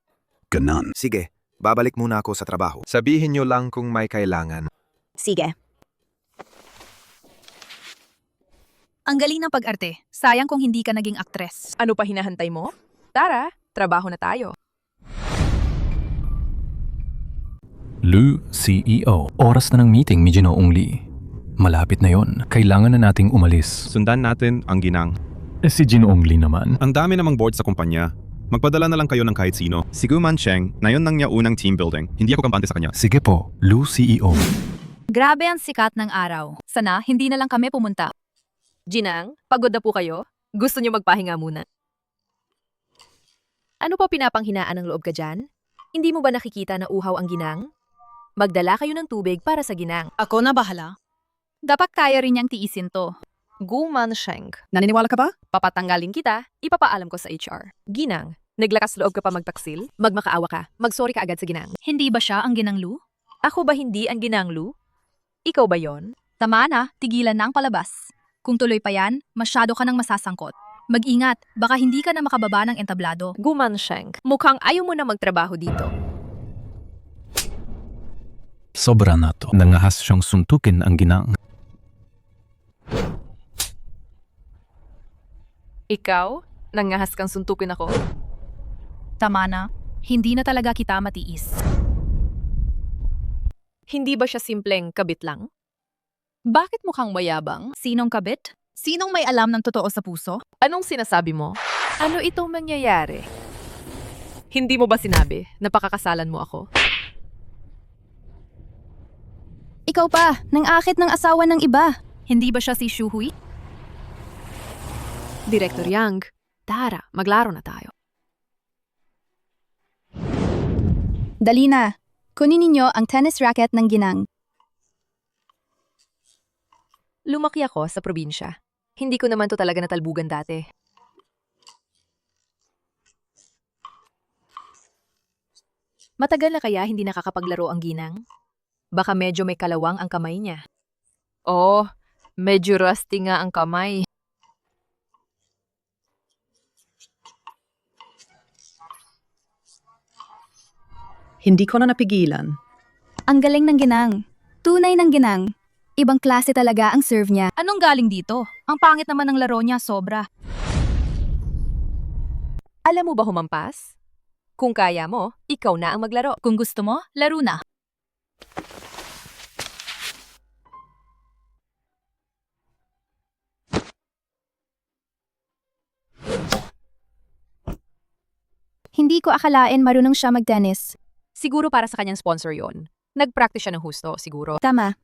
[SPEAKER 5] Ganon.
[SPEAKER 7] Sige, babalik muna ako sa trabaho. Sabihin niyo lang kung may kailangan.
[SPEAKER 3] Sige.
[SPEAKER 2] Ang galing ng pag-arte. Sayang kung hindi ka naging aktres.
[SPEAKER 11] Ano pa hinahantay mo? Tara, trabaho na tayo.
[SPEAKER 10] Lu CEO, oras na ng meeting mi Ginoong Lee. Malapit na yon. Kailangan na nating umalis.
[SPEAKER 8] sundan natin ang ginang.
[SPEAKER 10] Si Ginoong Lee naman.
[SPEAKER 8] Ang dami namang board sa kumpanya. Magpadala na lang kayo ng kahit sino. Si Gumansheng, na yun nang niya unang team building. Hindi ako kampante sa kanya.
[SPEAKER 10] Sige po, Lu CEO.
[SPEAKER 2] Grabe ang sikat ng araw. Sana, hindi na lang kami pumunta.
[SPEAKER 11] Jinang, pagod na po kayo? Gusto niyo magpahinga muna? Ano pa pinapanghinaan ng loob ka dyan? Hindi mo ba nakikita na uhaw ang ginang? Magdala kayo ng tubig para sa ginang.
[SPEAKER 2] Ako na bahala. Dapat kaya rin niyang tiisin to.
[SPEAKER 11] Gumansheng.
[SPEAKER 9] naniniwala ka ba?
[SPEAKER 11] Papatanggalin kita, ipapaalam ko sa HR. Ginang, naglakas loob ka pa magtaksil? Magmakaawa ka, magsorry ka agad sa ginang.
[SPEAKER 2] Hindi ba siya ang Ginang Lu?
[SPEAKER 11] Ako ba hindi ang ginang Lu? Ikaw ba yon?
[SPEAKER 2] Tama na, tigilan na ang palabas. Kung tuloy pa yan, masyado ka nang masasangkot. Mag-ingat, baka hindi ka na makababa ng entablado.
[SPEAKER 11] Gumansheng, mukhang ayaw mo na magtrabaho dito.
[SPEAKER 10] Sobra na to. Nangahas siyang suntukin ang ginang.
[SPEAKER 11] Ikaw, nangahas kang suntukin ako.
[SPEAKER 2] Tama na, hindi na talaga kita matiis.
[SPEAKER 11] Hindi ba siya simpleng kabit lang? Bakit mukhang mayabang?
[SPEAKER 2] Sinong kabit? Sinong may alam ng totoo sa puso?
[SPEAKER 11] Anong sinasabi mo? Ano itong nangyayari? Hindi mo ba sinabi na pakakasalan mo ako?
[SPEAKER 1] Ikaw pa, nang akit ng asawa ng iba.
[SPEAKER 2] Hindi ba siya si Shuhui?
[SPEAKER 11] Director Yang, tara, maglaro na tayo.
[SPEAKER 1] Dali na. Kunin ninyo ang tennis racket ng ginang.
[SPEAKER 11] Lumaki ako sa probinsya. Hindi ko naman to talaga natalbugan dati. Matagal na kaya hindi nakakapaglaro ang ginang? Baka medyo may kalawang ang kamay niya. Oh, medyo rusty nga ang kamay.
[SPEAKER 9] Hindi ko na napigilan.
[SPEAKER 1] Ang galing ng ginang. Tunay ng ginang. Ibang klase talaga ang serve niya.
[SPEAKER 2] Anong galing dito? Ang pangit naman ng laro niya, sobra.
[SPEAKER 11] Alam mo ba humampas? Kung kaya mo, ikaw na ang maglaro.
[SPEAKER 2] Kung gusto mo, laro na.
[SPEAKER 1] Hindi ko akalain marunong siya mag-tennis.
[SPEAKER 11] Siguro para sa kanyang sponsor yon. Nag-practice siya ng husto, siguro.
[SPEAKER 1] Tama.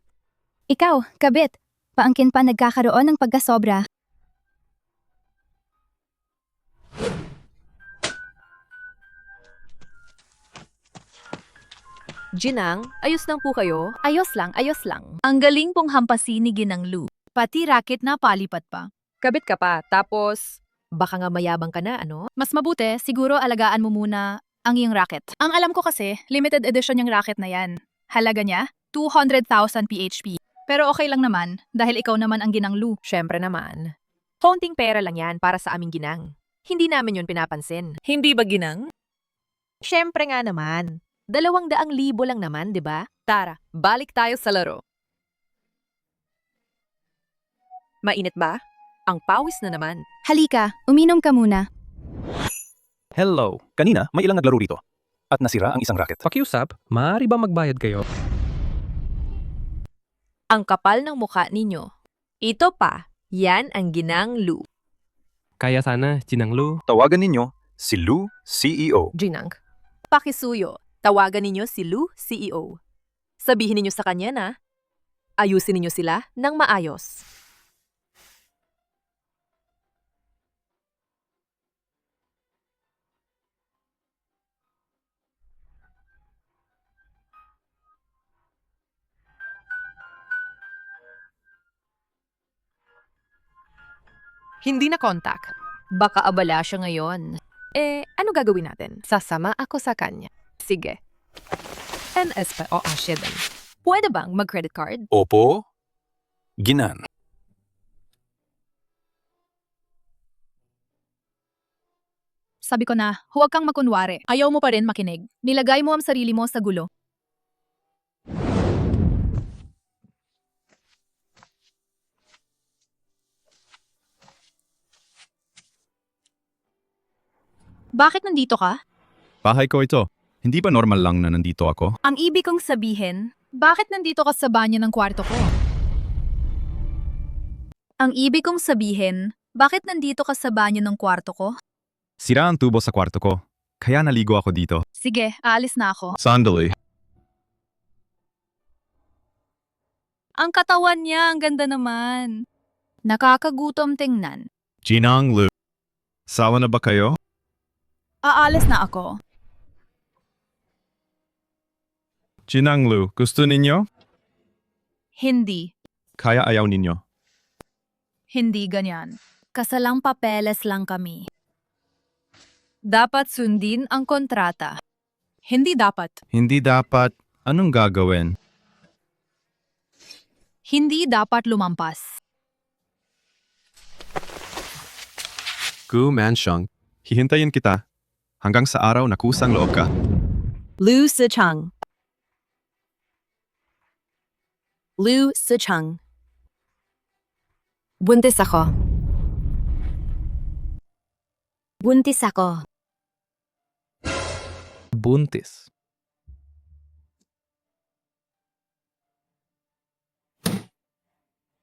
[SPEAKER 1] Ikaw, kabit. Paangkin pa nagkakaroon ng pagkasobra.
[SPEAKER 11] Ginang, ayos lang po kayo?
[SPEAKER 2] Ayos lang, ayos lang. Ang galing pong hampasin ni Ginang Lu. Pati racket na palipat pa.
[SPEAKER 11] Kabit ka pa, tapos baka nga mayabang ka na, ano?
[SPEAKER 2] Mas mabuti, siguro alagaan mo muna ang iyong racket. Ang alam ko kasi, limited edition yung racket na yan. Halaga niya, 200,000 PHP. Pero okay lang naman, dahil ikaw naman ang Ginang Lu.
[SPEAKER 11] Syempre naman. Konting pera lang yan para sa aming ginang. Hindi namin yun pinapansin.
[SPEAKER 2] Hindi ba Ginang?
[SPEAKER 11] Syempre nga naman. 200,000 lang naman, di ba? Tara, balik tayo sa laro. Mainit ba? Ang pawis na naman.
[SPEAKER 1] Halika, uminom ka muna.
[SPEAKER 10] Hello. Kanina, may ilang naglaro rito. At nasira ang isang racket.
[SPEAKER 4] Pakiusap, maaari ba magbayad kayo?
[SPEAKER 11] Ang kapal ng mukha ninyo. Ito pa, yan ang Ginang Lu.
[SPEAKER 4] Kaya sana, Ginang Lu.
[SPEAKER 8] Tawagan ninyo si Lu, CEO.
[SPEAKER 11] Ginang. Pakisuyo, tawagan ninyo si Lu, CEO. Sabihin ninyo sa kanya na, ayusin ninyo sila ng maayos.
[SPEAKER 2] Hindi na contact.
[SPEAKER 11] Baka abala siya ngayon. Ano gagawin natin? Sasama ako sa kanya. Sige. NS pa o asya din. Pwede bang mag-credit card?
[SPEAKER 10] Opo. Ginan.
[SPEAKER 2] Sabi ko na, huwag kang makunwari. Ayaw mo pa rin makinig. Nilagay mo ang sarili mo sa gulo. Bakit nandito ka?
[SPEAKER 8] Bahay ko ito. Hindi ba normal lang na nandito ako?
[SPEAKER 2] Ang ibig kong sabihin, bakit nandito ka sa banyo ng kwarto ko? Ang ibig kong sabihin, bakit nandito ka sa banyo ng kwarto ko?
[SPEAKER 8] Sira ang tubo sa kwarto ko. Kaya naligo ako dito.
[SPEAKER 2] Sige, aalis na ako.
[SPEAKER 8] Sandali.
[SPEAKER 2] Ang katawan niya, ang ganda naman. Nakakagutom tingnan.
[SPEAKER 8] Ginang Lu. Sawa na ba kayo?
[SPEAKER 2] Aalis na ako.
[SPEAKER 8] Ginang Lu, gusto ninyo?
[SPEAKER 2] Hindi.
[SPEAKER 8] Kaya ayaw ninyo.
[SPEAKER 2] Hindi ganyan. Kasalang papeles lang kami. Dapat sundin ang kontrata. Hindi dapat.
[SPEAKER 8] Hindi dapat. Anong gagawin?
[SPEAKER 2] Hindi dapat lumampas.
[SPEAKER 8] Gu Mansheng, hihintayin kita. Hanggang sa araw na kusang loob ka.
[SPEAKER 3] Lu Sicheng. Lu Sicheng. Buntis ako. Buntis ako.
[SPEAKER 4] Buntis.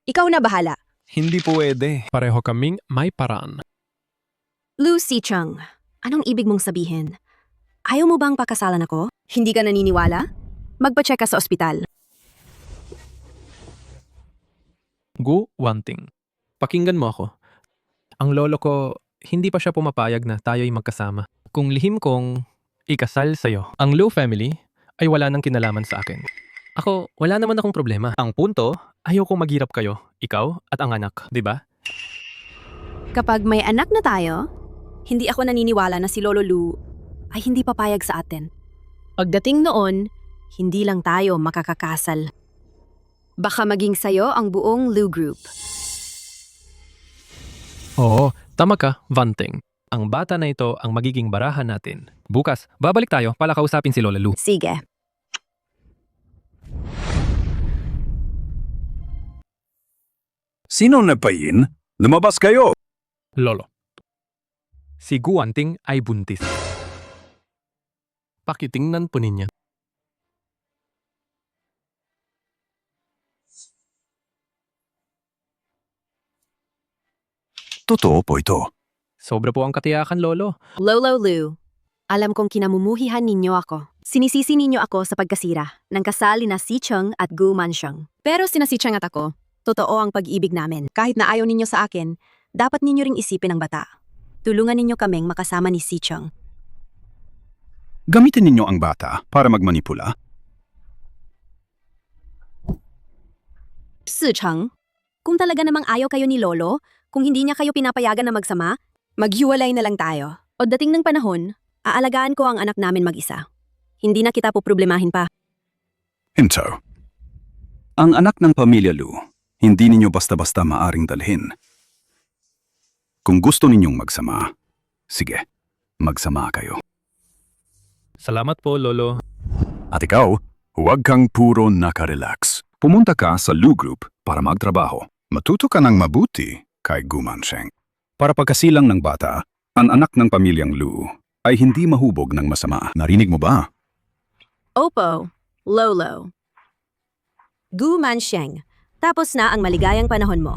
[SPEAKER 3] Ikaw na bahala.
[SPEAKER 4] Hindi pwede. Pareho kaming may paraan.
[SPEAKER 3] Lu Sicheng. Anong ibig mong sabihin? Ayaw mo bang pakasalan ako? Hindi ka naniniwala? Magpa-check ka sa ospital.
[SPEAKER 4] Gu Wanting. Pakinggan mo ako. Ang lolo ko, hindi pa siya pumapayag na tayo'y magkasama. Kung lihim kong ikasal sa'yo, ang Lu family ay wala nang kinalaman sa akin. Ako, wala naman akong problema. Ang punto, ayaw kong maghirap kayo, ikaw at ang anak, di ba?
[SPEAKER 3] Kapag may anak na tayo, hindi ako naniniwala na si Lolo Lu ay hindi papayag sa atin. Pagdating noon, hindi lang tayo makakakasal. Baka maging sayo ang buong Lu Group.
[SPEAKER 4] Oo, tama ka, Wanting. Ang bata na ito ang magiging barahan natin. Bukas, babalik tayo para kausapin si Lola Lu.
[SPEAKER 3] Sige.
[SPEAKER 5] Sino napayin? Lumabas kayo!
[SPEAKER 4] Lolo. Si Gu Wanting ay buntis. Pakitingnan po ninyo.
[SPEAKER 5] Totoo po ito.
[SPEAKER 4] Sobra po ang katiyakan, Lolo.
[SPEAKER 3] Lolo Lu, alam kong kinamumuhihan ninyo ako. Sinisisi ninyo ako sa pagkasira ng kasal ni na Si Cheng at Gu Mansheng. Pero sina Si Cheng at ako, totoo ang pag-ibig namin. Kahit na ayaw ninyo sa akin, dapat ninyo ring isipin ang bata. Tulungan ninyo kaming makasama ni Si Cheng.
[SPEAKER 5] Gamitin ninyo ang bata para magmanipula.
[SPEAKER 3] Si Cheng, kung talaga namang ayaw kayo ni Lolo, kung hindi niya kayo pinapayagan na magsama, maghiwalay na lang tayo. O dating ng panahon, aalagaan ko ang anak namin mag-isa. Hindi na kita poproblemahin pa.
[SPEAKER 5] Hinto. Ang anak ng pamilya Lu, hindi ninyo basta-basta maaring dalhin. Kung gusto ninyong magsama, sige, magsama kayo.
[SPEAKER 4] Salamat po, Lolo.
[SPEAKER 5] At ikaw, huwag kang puro nakarelax. Pumunta ka sa Lu Group para magtrabaho. Matuto ka ng mabuti kay Gu Mansheng. Para pagkasilang ng bata, ang anak ng pamilyang Lu ay hindi mahubog ng masama. Narinig mo ba?
[SPEAKER 3] Opo, Lolo. Gu Mansheng, tapos na ang maligayang panahon mo.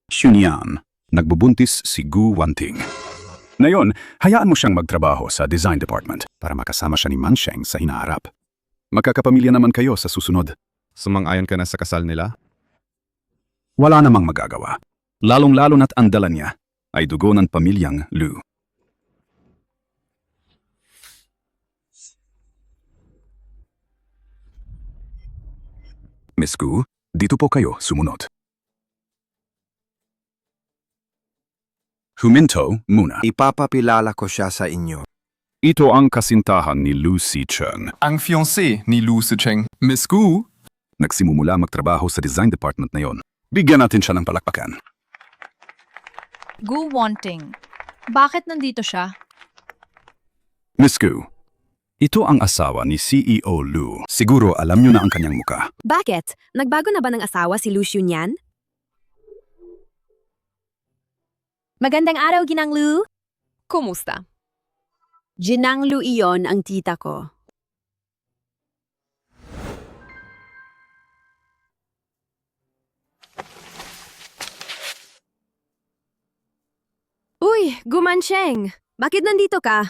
[SPEAKER 5] Xunyan, nagbubuntis si Gu Wanting. Ngayon, hayaan mo siyang magtrabaho sa design department para makasama siya ni Mansheng sa hinaharap. Magkakapamilya naman kayo sa susunod.
[SPEAKER 8] Sumang-ayon ka na sa kasal nila?
[SPEAKER 5] Wala namang magagawa. Lalong-lalo na't ang dala niya ay dugo ng pamilyang Lu. Miss Gu, dito po kayo sumunod. Huminto muna.
[SPEAKER 7] Ipapapilala ko siya sa inyo.
[SPEAKER 5] Ito ang kasintahan ni Lu Si Cheng.
[SPEAKER 8] Ang fiancé ni Lu Sicheng. Miss Gu?
[SPEAKER 5] Nagsimumula magtrabaho sa design department na yon. Bigyan natin siya ng palakpakan.
[SPEAKER 2] Gu Wanting. Bakit nandito siya?
[SPEAKER 5] Miss Gu, ito ang asawa ni CEO Lu. Siguro alam niyo na ang kanyang muka.
[SPEAKER 3] Bakit? Nagbago na ba ng asawa si Lu Xunyan? Magandang araw, Ginang Lu.
[SPEAKER 11] Kumusta?
[SPEAKER 3] Ginang Lu iyon ang tita ko. Uy, Gu Mansheng! Bakit nandito ka?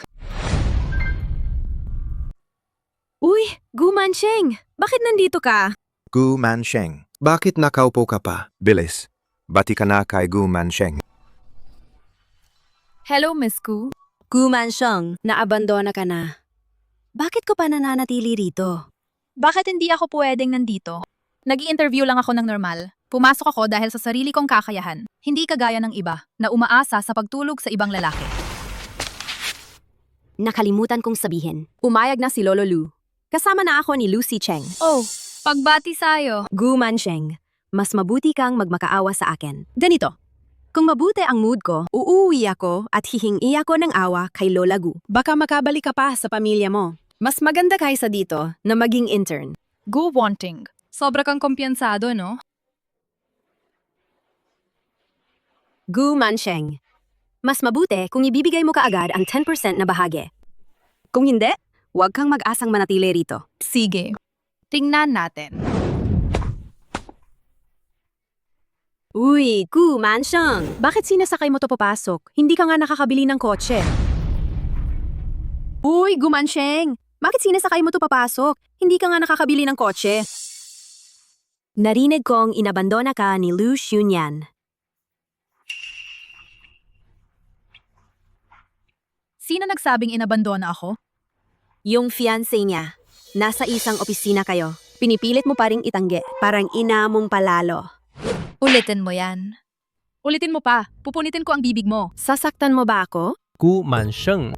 [SPEAKER 3] Uy, Gu Mansheng! Bakit nandito ka?
[SPEAKER 7] Gu Mansheng, bakit nakaupo ka pa? Bilis, bati ka na kay Gu Mansheng.
[SPEAKER 2] Hello, Miss Gu.
[SPEAKER 3] Gu Mansheng, naabandona ka na. Bakit ko pa nananatili rito?
[SPEAKER 2] Bakit hindi ako pwedeng nandito? Nag-i-interview lang ako ng normal. Pumasok ako dahil sa sarili kong kakayahan. Hindi kagaya ng iba na umaasa sa pagtulog sa ibang lalaki.
[SPEAKER 3] Nakalimutan kong sabihin. Umayag na si Lolo Lu. Kasama na ako ni Lu Si Cheng.
[SPEAKER 2] Oh, pagbati sa'yo.
[SPEAKER 3] Gu Mansheng, mas mabuti kang magmakaawa sa akin. Ganito, kung mabuti ang mood ko, uuwi ako at hihingi ako ng awa kay Lola Gu. Baka makabalik ka pa sa pamilya mo. Mas maganda kaysa dito na maging intern.
[SPEAKER 2] Gu Wanting. Sobra kang kumpiyansado, no?
[SPEAKER 3] Gu Mansheng, mas mabuti kung ibibigay mo kaagad ang 10% na bahagi. Kung hindi, huwag kang mag-asang manatili rito.
[SPEAKER 2] Sige. Tingnan natin.
[SPEAKER 3] Uy, Gu Mansheng, bakit sinasakay mo to papasok? Hindi ka nga nakakabili ng kotse. Uy, Gu Mansheng, bakit sinasakay mo to papasok? Hindi ka nga nakakabili ng kotse. Narinig kong inabandona ka ni Lu Xunyan.
[SPEAKER 2] Sino nagsabing inabandona ako?
[SPEAKER 3] Yung fiancé niya. Nasa isang opisina kayo. Pinipilit mo pa ring itanggi. Parang ina mong palalo.
[SPEAKER 2] Ulitin mo yan. Ulitin mo pa. Pupunitin ko ang bibig mo.
[SPEAKER 3] Sasaktan mo ba ako?
[SPEAKER 4] Gu Mansheng.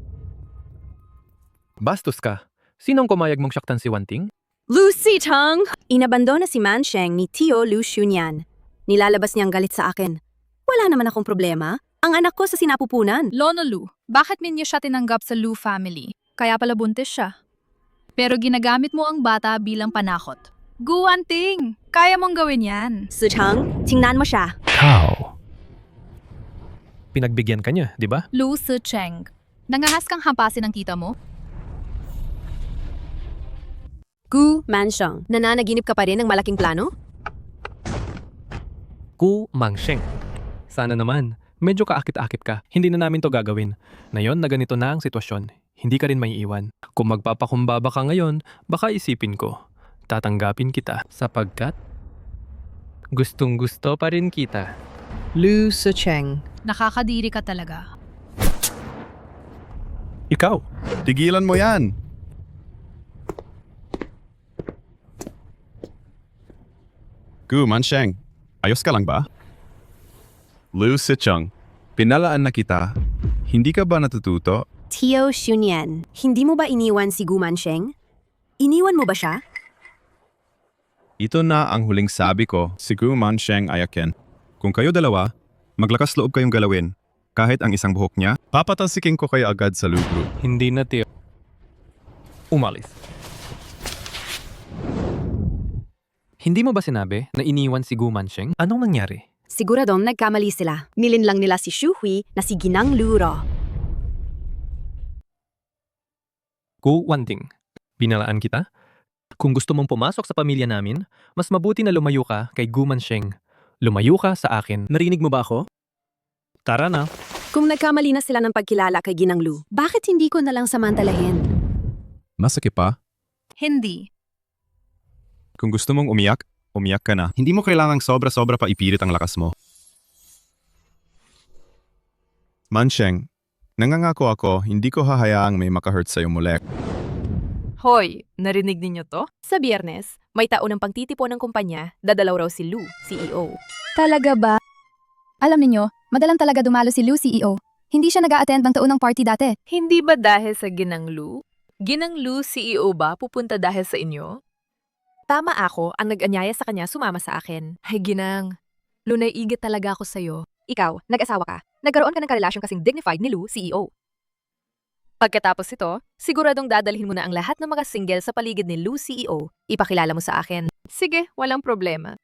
[SPEAKER 4] Bastos ka. Sinong kumayag mong saktan si Wanting?
[SPEAKER 3] Lu Si Cheng! Inabandona si Mansheng ni Tio Lu Xunyan. Nilalabas niyang galit sa akin. Wala naman akong problema. Ang anak ko sa sinapupunan.
[SPEAKER 2] Lono Lu, bakit ninyo siya tinanggap sa Lu family? Kaya pala buntis siya. Pero ginagamit mo ang bata bilang panakot. Gu Wanting, kaya mong gawin yan.
[SPEAKER 3] Si Cheng, tingnan mo siya.
[SPEAKER 10] Cow.
[SPEAKER 4] Pinagbigyan ka niya, di ba?
[SPEAKER 2] Lu Sicheng, nangahas kang hampasin ng tita mo?
[SPEAKER 3] Gu Mansheng, nananaginip ka pa rin ng malaking plano?
[SPEAKER 4] Gu Mansheng. Sana naman, Medyo kaakit-akit ka. Hindi na namin to gagawin. Ngayon na ganito na ang sitwasyon, hindi ka rin may iwan. Kung magpapakumbaba ka ngayon, baka isipin ko. Tatanggapin kita sapagkat gustong-gusto pa rin kita.
[SPEAKER 9] Lu Sicheng.
[SPEAKER 2] Nakakadiri ka talaga.
[SPEAKER 8] Ikaw, tigilan mo yan. Gu Mansheng, ayos ka lang ba? Liu Sicheng, pinalaan na kita. Hindi ka ba natututo?
[SPEAKER 3] Tio Xunyan, hindi mo ba iniwan si Gu Mansheng? Iniwan mo ba siya?
[SPEAKER 8] Ito na ang huling sabi ko, si Gu Mansheng ay akin. Kung kayo dalawa, maglakas loob kayong galawin. Kahit ang isang buhok niya, papatalsikin ko kayo agad sa lubro.
[SPEAKER 4] Hindi na, Tio. Umalis. Hindi mo ba sinabi na iniwan si Gu Mansheng? Anong nangyari?
[SPEAKER 3] Siguradong nagkamali sila. Nilin lang nila si Xu Hui na si Ginang Luro.
[SPEAKER 4] Gu Wanting, binalaan kita? Kung gusto mong pumasok sa pamilya namin, mas mabuti na lumayo ka kay Gu Mansheng. Lumayo ka sa akin. Narinig mo ba ako? Tara na.
[SPEAKER 3] Kung nagkamali na sila ng pagkilala kay Ginang Lu, bakit hindi ko nalang samantalahin?
[SPEAKER 8] Masakit pa?
[SPEAKER 2] Hindi.
[SPEAKER 8] Kung gusto mong umiyak, umiyak ka na. Hindi mo kailangang sobra-sobra pa ipilit ang lakas mo. Mansheng, nangangako ako, hindi ko hahayaang may makahurt sa'yo muli.
[SPEAKER 11] Hoy, narinig ninyo to? Sa Biyernes, may taon ng pagtitipon ng kumpanya, dadalaw raw si Lu, CEO.
[SPEAKER 1] Talaga ba? Alam ninyo, madalang talaga dumalo si Lu CEO. Hindi siya nag-a-attend ng taunang party dati.
[SPEAKER 11] Hindi ba dahil sa Ginang Lu? Ginang Lu, CEO ba pupunta dahil sa inyo? Tama ako ang nag-anyaya sa kanya sumama sa akin. Ay Ginang, Lu, naiigit talaga ako sa'yo. Ikaw, nag-asawa ka. Nagkaroon ka ng karelasyon kasing dignified ni Lu, CEO. Pagkatapos ito, siguradong dadalhin mo na ang lahat ng mga single sa paligid ni Lu, CEO. Ipakilala mo sa akin. Sige, walang problema.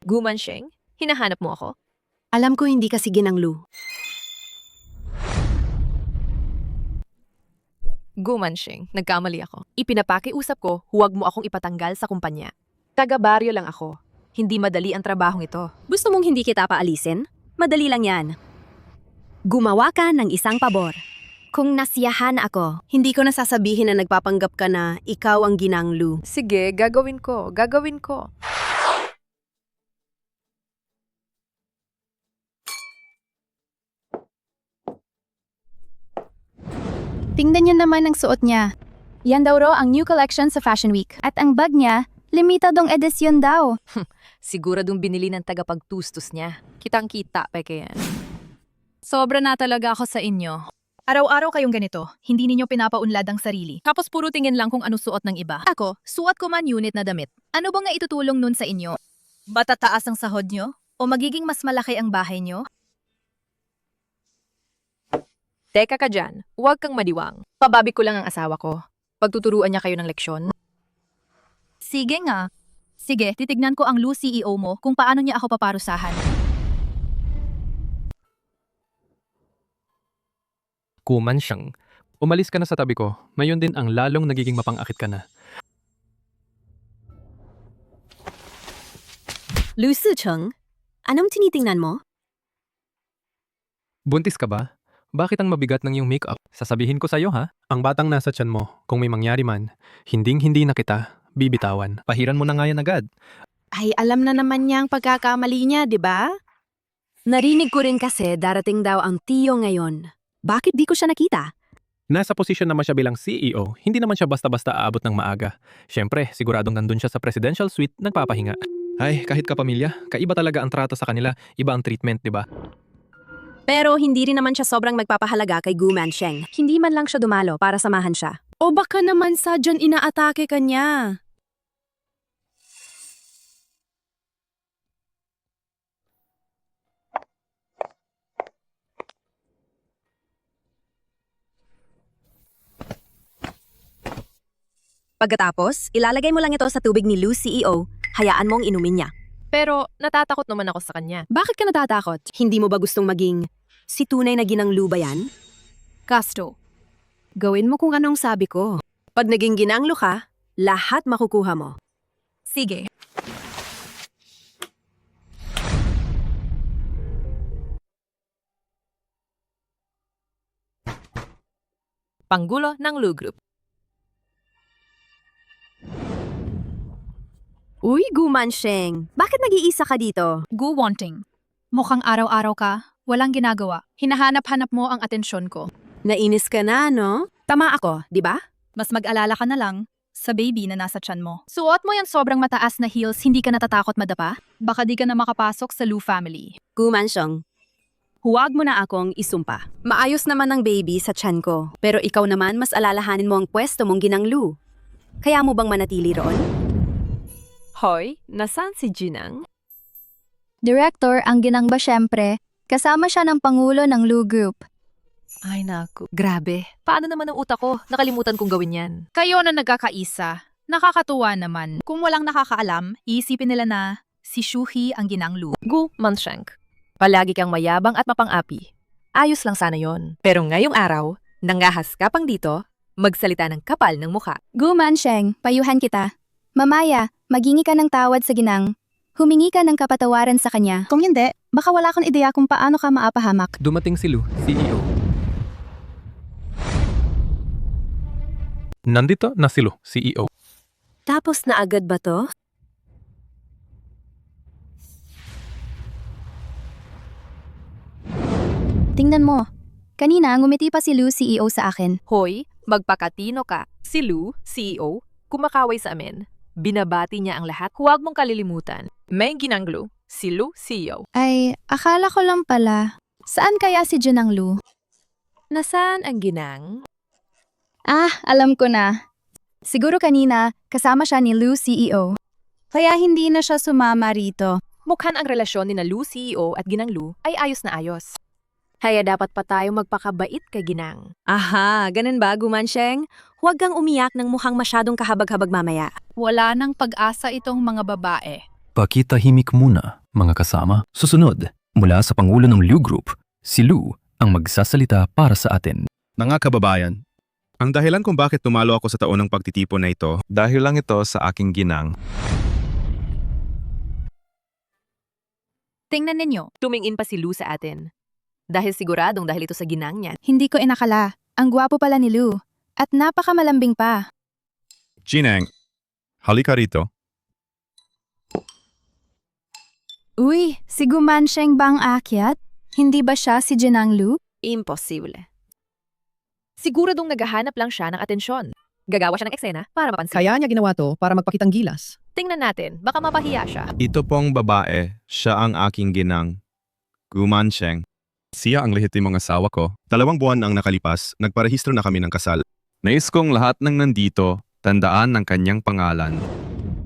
[SPEAKER 11] Gu Mansheng, hinahanap mo ako?
[SPEAKER 3] Alam ko hindi kasi Ginang Lu.
[SPEAKER 11] Gu Mansheng, nagkamali ako. Ipinapakiusap ko, huwag mo akong ipatanggal sa kumpanya. Taga-baryo lang ako. Hindi madali ang trabahong ito.
[SPEAKER 3] Gusto mong hindi kita paalisin? Madali lang yan. Gumawa ka ng isang pabor. Kung nasiyahan ako, hindi ko nasasabihin na nagpapanggap ka na ikaw ang Ginang Lu.
[SPEAKER 11] Sige, gagawin ko. Gagawin ko.
[SPEAKER 1] Tingnan niyo naman ang suot niya. Yan daw raw ang new collection sa Fashion Week. At ang bag niya, limitadong edisyon daw.
[SPEAKER 11] Siguradong binili ng tagapagtustos niya. Kitang-kita, peke yan.
[SPEAKER 2] Sobra na talaga ako sa inyo. Araw-araw kayong ganito, hindi ninyo pinapaunlad ang sarili. Tapos puro tingin lang kung ano suot ng iba. Ako, suot ko man unit na damit. Ano ba nga itutulong nun sa inyo? Ba tataas ang sahod nyo? O magiging mas malaki ang bahay nyo?
[SPEAKER 11] Teka ka dyan, huwag kang madiwang. Pababi ko lang ang asawa ko. Pagtuturuan niya kayo ng leksyon.
[SPEAKER 2] Sige nga. Sige, titignan ko ang Lu CEO mo kung paano niya ako paparusahan.
[SPEAKER 4] Gu Mansheng, umalis ka na sa tabi ko. Mayon din ang lalong nagiging mapang-akit ka na.
[SPEAKER 3] Lu Sicheng, anong tinitingnan mo?
[SPEAKER 4] Buntis ka ba? Bakit ang mabigat ng iyong makeup? Sasabihin ko sa'yo ha, ang batang nasa tiyan mo, kung may mangyari man, hinding-hindi na kita bibitawan. Pahiran mo na nga yan agad.
[SPEAKER 3] Ay, alam na naman niya ang pagkakamali niya, di ba? Narinig ko rin kasi darating daw ang tiyo ngayon. Bakit di ko siya nakita?
[SPEAKER 4] Nasa posisyon naman siya bilang CEO, hindi naman siya basta-basta aabot ng maaga. Siyempre, siguradong nandun siya sa presidential suite nagpapahinga. Ay, kahit kapamilya, kaiba talaga ang trato sa kanila, iba ang treatment, di ba?
[SPEAKER 3] Pero hindi rin naman siya sobrang magpapahalaga kay Gu Mansheng. Hindi man lang siya dumalo para samahan siya. O baka naman sadyan inaatake ka niya. Pagkatapos, ilalagay mo lang ito sa tubig ni Lu CEO. Hayaan mong inumin niya.
[SPEAKER 11] Pero natatakot naman ako sa kanya.
[SPEAKER 3] Bakit ka natatakot? Hindi mo ba gustong maging si tunay na Ginang Lu ba yan?
[SPEAKER 11] Castro,
[SPEAKER 3] Gawin mo kung anong sabi ko. Pag naging Ginang Lu ka, lahat makukuha mo.
[SPEAKER 2] Sige.
[SPEAKER 11] Panggulo ng Lu Group.
[SPEAKER 3] Uy, Gu Mansheng, bakit nag-iisa ka dito?
[SPEAKER 2] Gu wanting. Mukhang araw-araw ka, walang ginagawa. Hinahanap-hanap mo ang atensyon ko.
[SPEAKER 3] Nainis ka na, no? Tama ako, di ba?
[SPEAKER 2] Mas mag-alala ka na lang sa baby na nasa tiyan mo. Suot mo yung sobrang mataas na heels, hindi ka natatakot madapa? Baka di ka na makapasok sa Lu family.
[SPEAKER 3] Gu Mansheng, huwag mo na akong isumpa. Maayos naman ang baby sa tiyan ko. Pero ikaw naman mas alalahanin mo ang pwesto mong ginang Lu. Kaya mo bang manatili roon?
[SPEAKER 11] Hoy, nasaan si Ginang?
[SPEAKER 1] Director, ang ginang ba syempre? Kasama siya ng Pangulo ng Lu Group.
[SPEAKER 11] Ay naku, grabe. Paano naman ang utak ko? Nakalimutan kong gawin yan.
[SPEAKER 2] Kayo na nagkakaisa. Nakakatuwa naman. Kung walang nakakaalam, iisipin nila na si Shuhi ang ginang Lu.
[SPEAKER 11] Gu Mansheng, palagi kang mayabang at mapang-api. Ayos lang sana yon. Pero ngayong araw, nangahas ka pang dito, magsalita ng kapal ng mukha.
[SPEAKER 1] Gu Mansheng, payuhan kita. Mamaya, maghingi ka ng tawad sa ginang. Humingi ka ng kapatawaran sa kanya. Kung hindi, baka wala kang ideya kung paano ka maapahamak.
[SPEAKER 4] Dumating si Lu, CEO. Nandito na si Lu, CEO.
[SPEAKER 3] Tapos na agad ba to?
[SPEAKER 1] Tingnan mo. Kanina, ngumiti pa si Lu CEO sa akin.
[SPEAKER 11] Hoy, magpakatino ka. Si Lu, CEO, kumakaway sa amin. Binabati niya ang lahat. Huwag mong kalilimutan. May ginang Lu, si Lu, CEO.
[SPEAKER 1] Ay, akala ko lang pala. Saan kaya si Junang Lu?
[SPEAKER 11] Nasaan ang ginang?
[SPEAKER 1] Ah, alam ko na. Siguro kanina, kasama siya ni Lu CEO. Kaya hindi na siya sumama rito.
[SPEAKER 11] Mukhang ang relasyon ni na Lu, CEO at ginang Lu ay ayos na ayos. Kaya dapat pa tayo magpakabait kay ginang.
[SPEAKER 3] Aha, ganun ba, Gu Mansheng? Huwag kang umiyak ng mukhang masyadong kahabag-habag mamaya.
[SPEAKER 2] Wala nang pag-asa itong mga babae.
[SPEAKER 10] Pakitahimik muna, mga kasama. Susunod, mula sa Pangulo ng Lu Group, si Lu ang magsasalita para sa atin.
[SPEAKER 8] Mga kababayan, ang dahilan kung bakit tumalo ako sa taon ng pagtitipon na ito, dahil lang ito sa aking ginang.
[SPEAKER 2] Tingnan ninyo.
[SPEAKER 11] Tumingin pa si Lu sa atin. Dahil siguradong dahil ito sa ginang niya.
[SPEAKER 1] Hindi ko inakala. Ang gwapo pala ni Lu. At napakamalambing pa.
[SPEAKER 8] Ginang, halika rito.
[SPEAKER 1] Uy, si Gu Mansheng ba ang aakyat? Hindi ba siya si Junang Lu?
[SPEAKER 11] Imposible. Siguradong naghahanap lang siya ng atensyon. Gagawa siya ng eksena para mapansin.
[SPEAKER 9] Kaya niya ginawa to para magpakitang gilas.
[SPEAKER 11] Tingnan natin, baka mapahiya siya.
[SPEAKER 8] Ito pong babae, siya ang aking ginang. Gu Mansheng. Siya ang lehitimong asawa ko. 2 buwan ang nakalipas, nagparehistro na kami ng kasal. Nais kong lahat ng nandito, tandaan ng kanyang pangalan.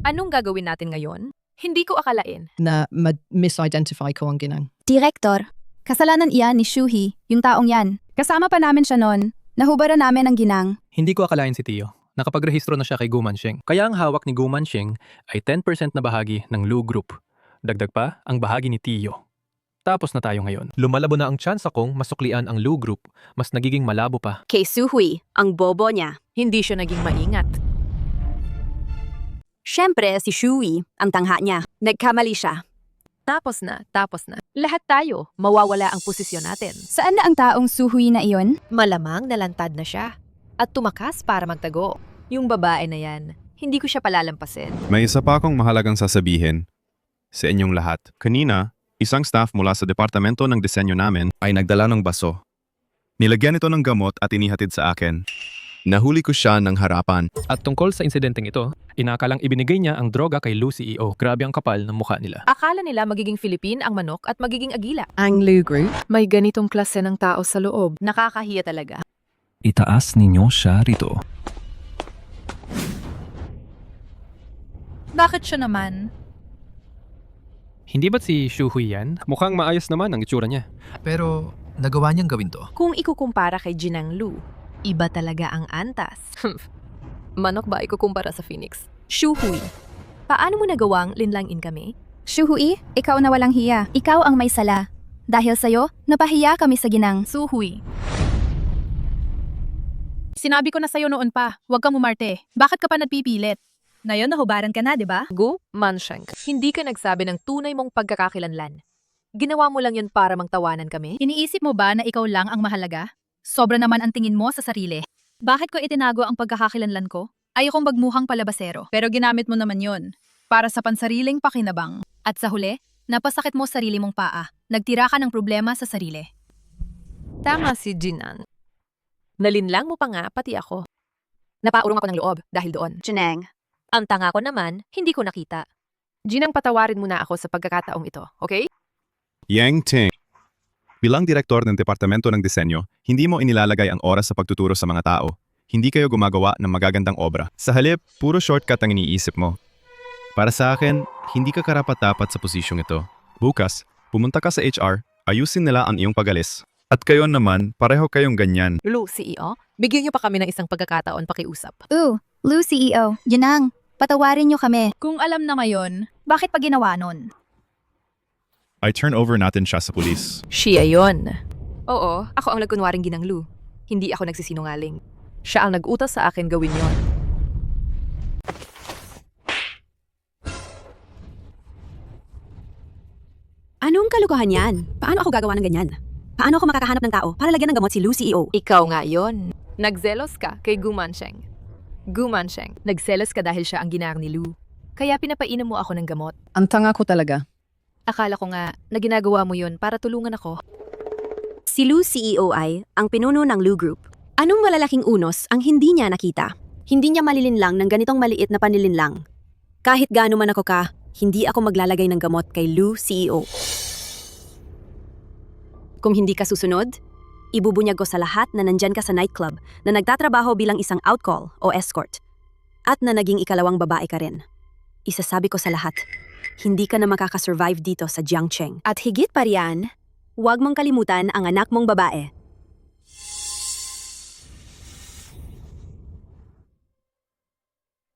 [SPEAKER 11] Anong gagawin natin ngayon? Hindi ko akalain.
[SPEAKER 9] Na misidentify ko ang ginang.
[SPEAKER 1] Direktor, kasalanan iyan ni Shuhi, yung taong yan. Kasama pa namin siya noon. Nahubaran namin ang ginang.
[SPEAKER 4] Hindi ko akalain si Tio. Nakapagrehistro na siya kay Gu Mansheng. Kaya ang hawak ni Gu Mansheng ay 10% na bahagi ng Lu Group. Dagdag pa ang bahagi ni Tio. Tapos na tayo ngayon. Lumalabo na ang tsansa kong masuklian ang Lu Group. Mas nagiging malabo pa.
[SPEAKER 3] Kay Suhui, ang bobo niya.
[SPEAKER 11] Hindi siya naging maingat.
[SPEAKER 3] Siyempre, si Shui, ang tangha niya. Nagkamali siya.
[SPEAKER 11] Tapos na. Lahat tayo, mawawala ang posisyon natin.
[SPEAKER 1] Saan na ang taong Suhui na iyon?
[SPEAKER 11] Malamang nalantad na siya. At tumakas para magtago. Yung babae na yan, hindi ko siya palalampasin.
[SPEAKER 8] May isa pa akong mahalagang sasabihin sa inyong lahat. Kanina, isang staff mula sa departamento ng disenyo namin ay nagdala ng baso. Nilagyan ito ng gamot at inihatid sa akin. Nahuli ko siya ng harapan.
[SPEAKER 4] At tungkol sa insidenteng ito, inakalang ibinigay niya ang droga kay Lu CEO. Grabe ang kapal ng mukha nila.
[SPEAKER 11] Akala nila magiging Philippine ang manok at magiging agila.
[SPEAKER 9] Ang Lu Group,
[SPEAKER 11] May ganitong klase ng tao sa loob. Nakakahiya talaga.
[SPEAKER 10] Itaas ninyo siya rito.
[SPEAKER 2] Bakit siya naman?
[SPEAKER 4] Hindi ba't si Shuhui yan? Mukhang maayos naman ang itsura niya.
[SPEAKER 10] Pero nagawa niyang gawin to.
[SPEAKER 11] Kung ikukumpara kay Ginang Lu, iba talaga ang antas. Manok ba ikukumpara sa Phoenix? Shuhui, paano mo nagawang linlangin kami?
[SPEAKER 1] Shuhui, ikaw na walang hiya. Ikaw ang may sala. Dahil sa'yo, napahiya kami sa ginang.
[SPEAKER 2] Suhui. Sinabi ko na sa'yo noon pa, huwag kang umarte. Bakit ka pa nagpipilit? Ngayon nahubaran ka na, di ba?
[SPEAKER 11] Gu Mansheng, hindi ka nagsabi ng tunay mong pagkakakilanlan. Ginawa mo lang yun para mangtawanan kami?
[SPEAKER 2] Iniisip mo ba na ikaw lang ang mahalaga? Sobra naman ang tingin mo sa sarili. Bakit ko itinago ang pagkakakilanlan ko? Ayokong magmuhang palabasero. Pero ginamit mo naman yon para sa pansariling pakinabang. At sa huli, napasakit mo sarili mong paa. Nagtira ka ng problema sa sarili.
[SPEAKER 11] Tama si Jinan. Nalinlang mo pa nga, pati ako. Napaurong ako ng loob dahil doon.
[SPEAKER 3] Cheneng,
[SPEAKER 11] Ang tanga ko naman, hindi ko nakita. Jinang, patawarin mo na ako sa pagkakataong ito, okay?
[SPEAKER 8] Yang Ting. Bilang direktor ng Departamento ng Disenyo, hindi mo inilalagay ang oras sa pagtuturo sa mga tao. Hindi kayo gumagawa ng magagandang obra. Sa halip, puro shortcut ang iniisip mo. Para sa akin, hindi ka karapat-dapat sa posisyong ito. Bukas, pumunta ka sa HR, ayusin nila ang iyong pagalis. At kayo naman, pareho kayong ganyan.
[SPEAKER 11] Lu, CEO, bigyan niyo pa kami ng isang pagkakataon pakiusap.
[SPEAKER 1] Lou CEO, Ginang, patawarin niyo kami.
[SPEAKER 2] Kung alam na ngayon, bakit pa ginawa nun?
[SPEAKER 8] I turn over natin siya sa pulis.
[SPEAKER 11] Siya yon. Oo, ako ang nagkunwaring ginanglu. Hindi ako nagsisinungaling. Siya ang nag-utos sa akin gawin yon.
[SPEAKER 3] anong kalukuhan yan? Paano ako gagawa ng ganyan? Paano ako makakahanap ng tao para lagyan ng gamot si Lou CEO?
[SPEAKER 11] Ikaw nga yon. Nagzelos ka kay Gumansheng. Gumansheng, nagselos ka dahil siya ang ginang ni Lu. Kaya pinapainom mo ako ng gamot.
[SPEAKER 9] Ang tanga ko talaga.
[SPEAKER 11] Akala ko nga na ginagawa mo yun para tulungan ako.
[SPEAKER 3] Si Lou CEO ay ang pinuno ng Lou Group. Anong malalaking unos ang hindi niya nakita? Hindi niya malilinlang ng ganitong maliit na panlilinlang. Kahit gaano man ako ka, hindi ako maglalagay ng gamot kay Lou CEO. Kung hindi ka susunod, ibubunyag ko sa lahat na nandyan ka sa nightclub na nagtatrabaho bilang isang outcall o escort. At na naging ikalawang babae ka rin. Isasabi ko sa lahat, hindi ka na makakasurvive dito sa Jiangcheng. At higit pa riyan, huwag mong kalimutan ang anak mong babae.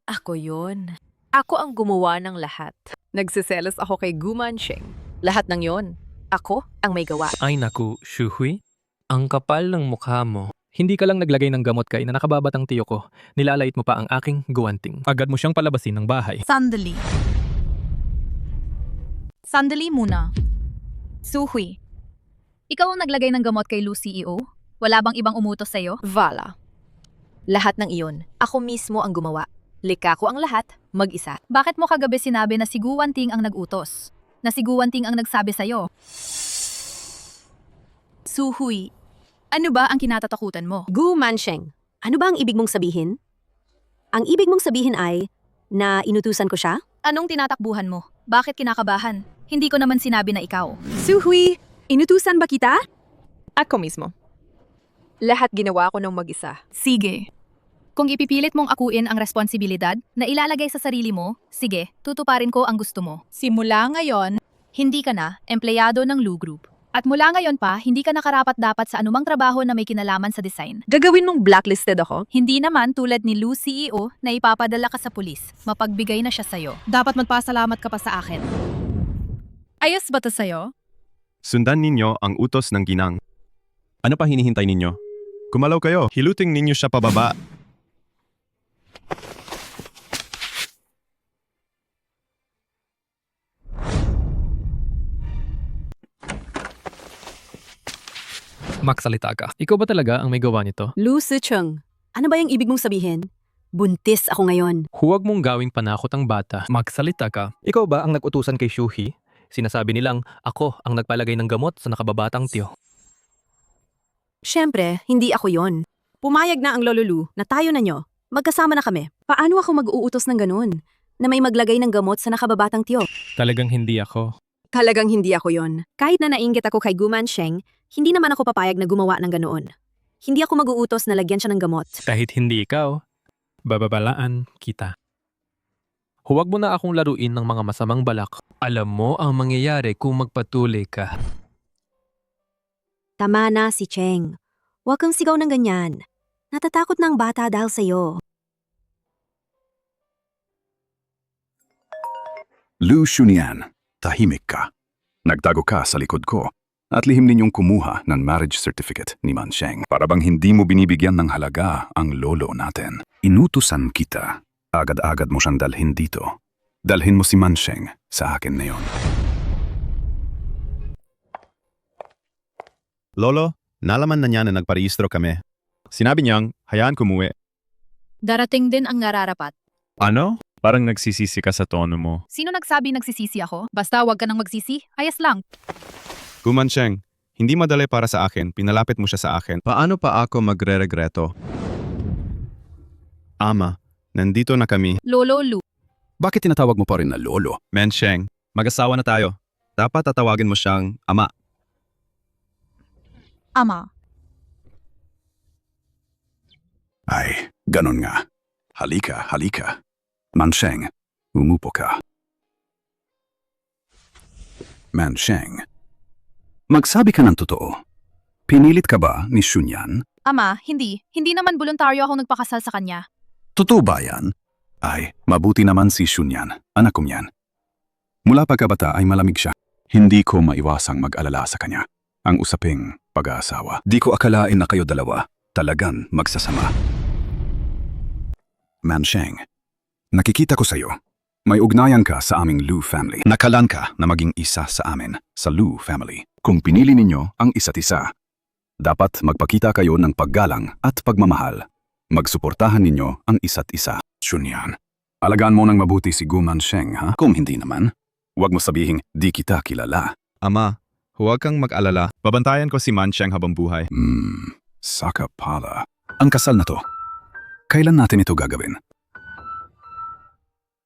[SPEAKER 11] Ako yun. Ako ang gumawa ng lahat. Nagsiselos ako kay Gumansheng. Lahat ng yon. Ako ang may gawa.
[SPEAKER 4] Ay naku, Shuhui. Ang kapal ng mukha mo. Hindi ka lang naglagay ng gamot kay na nakababatang tiyo ko. Nilalait mo pa ang aking guwanting. Agad mo siyang palabasin ng bahay.
[SPEAKER 2] Sandali. Sandali muna. Suhui, ikaw ang naglagay ng gamot kay Lou CEO? Wala bang ibang umutos sa'yo?
[SPEAKER 11] Vala. Lahat ng iyon, ako mismo ang gumawa. Lika ko ang lahat, mag-isa.
[SPEAKER 2] Bakit mo kagabi sinabi na si Guwanting ang nag-utos? Na si Guwanting ang nagsabi sa'yo? Suhui, ano ba ang kinatatakutan mo?
[SPEAKER 3] Gu Mansheng, ano ba ang ibig mong sabihin? Ang ibig mong sabihin ay na inutusan ko siya?
[SPEAKER 2] Anong tinatakbuhan mo? Bakit kinakabahan? Hindi ko naman sinabi na ikaw.
[SPEAKER 3] Suhui, inutusan ba kita?
[SPEAKER 11] Ako mismo. Lahat ginawa ko ng mag-isa.
[SPEAKER 2] Sige. Kung ipipilit mong akuin ang responsibilidad na ilalagay sa sarili mo, sige, tutuparin ko ang gusto mo. Simula ngayon, hindi ka na empleyado ng Lou Group. At mula ngayon pa, hindi ka nakarapat-dapat sa anumang trabaho na may kinalaman sa design.
[SPEAKER 11] Gagawin mong blacklisted ako?
[SPEAKER 2] Hindi naman tulad ni Lou CEO na ipapadala ka sa pulis. Mapagbigay na siya sa'yo. Dapat magpasalamat ka pa sa akin. Ayos ba to sa'yo?
[SPEAKER 8] Sundan ninyo ang utos ng ginang. Ano pa hinihintay ninyo? Kumalaw kayo, hiluting ninyo siya pababa.
[SPEAKER 4] Magsalita ka. Ikaw ba talaga ang may gawa nito?
[SPEAKER 3] Lu Sicheng, ano ba yung ibig mong sabihin? Buntis ako ngayon.
[SPEAKER 4] Huwag mong gawing panakot ang bata. Magsalita ka. Ikaw ba ang nag-utusan kay Shuhi? Sinasabi nilang ako ang nagpalagay ng gamot sa nakababatang tiyo.
[SPEAKER 3] Siyempre, hindi ako yon. Pumayag na ang Lolo Lu na tayo na nyo. Magkasama na kami. Paano ako mag-uutos ng ganun? Na may maglagay ng gamot sa nakababatang tiyo?
[SPEAKER 4] Talagang hindi ako.
[SPEAKER 3] Talagang hindi ako yon. Kahit na nainggit ako kay Gu Mansheng, hindi naman ako papayag na gumawa ng ganoon. Hindi ako mag-uutos na lagyan siya ng gamot.
[SPEAKER 4] Kahit hindi ikaw, bababalaan kita. Huwag mo na akong laruin ng mga masamang balak. Alam mo ang mangyayari kung magpatuloy ka.
[SPEAKER 3] Tama na si Cheng. Huwag kang sigaw ng ganyan. Natatakot na ang bata dahil sa'yo.
[SPEAKER 5] Lu Shunian, tahimik ka. Nagtago ka sa likod ko. At lihim ninyong kumuha ng marriage certificate ni Mansheng para bang hindi mo binibigyan ng halaga ang lolo natin. Inutusan kita. Agad-agad mo siyang dalhin dito. Dalhin mo si Mansheng sa akin na yon.
[SPEAKER 8] Lolo, nalaman na niya na nagparehistro kami. Sinabi niyang, hayaan kumuwi.
[SPEAKER 2] Darating din ang nararapat.
[SPEAKER 6] Ano? Parang nagsisisi ka sa tono mo.
[SPEAKER 2] Sino nagsabi nagsisisi ako? Basta wag ka nang magsisi. Ayos lang.
[SPEAKER 8] Gumansyeng, hindi madali para sa akin. Pinalapit mo siya sa akin. Paano pa ako magre-regreto? Ama, nandito na kami.
[SPEAKER 2] Lolo Lu.
[SPEAKER 5] Bakit tinatawag mo pa rin na lolo?
[SPEAKER 8] Mensheng, mag-asawa na tayo. Dapat tatawagin mo siyang ama.
[SPEAKER 2] Ama.
[SPEAKER 5] Ay, ganun nga. Halika, halika. Mansheng, umupo ka. Mansheng, magsabi ka ng totoo. Pinilit ka ba ni Shunyan?
[SPEAKER 2] Ama, hindi. Hindi naman voluntaryo ako nagpakasal sa kanya.
[SPEAKER 5] Totoo ba yan? Ay, mabuti naman si Shunyan. Anak kong yan. Mula pagkabata ay malamig siya. Hindi ko maiwasang mag-alala sa kanya. Ang usaping pag-aasawa. Di ko akalain na kayo dalawa talagang magsasama. Mansheng, nakikita ko sa'yo. May ugnayan ka sa aming Lu family. Nakalan ka na maging isa sa amin, sa Lu family. Kung pinili ninyo ang isa't isa, dapat magpakita kayo ng paggalang at pagmamahal. Magsuportahan ninyo ang isa't isa. Shunyan, alagaan mo ng mabuti si Gu Mansheng, ha? Kung hindi naman, huwag mo sabihing di kita kilala.
[SPEAKER 8] Ama, huwag kang mag-alala. Babantayan ko si Mansheng habang buhay.
[SPEAKER 5] Saka pala. Ang kasal na to, kailan natin ito gagawin?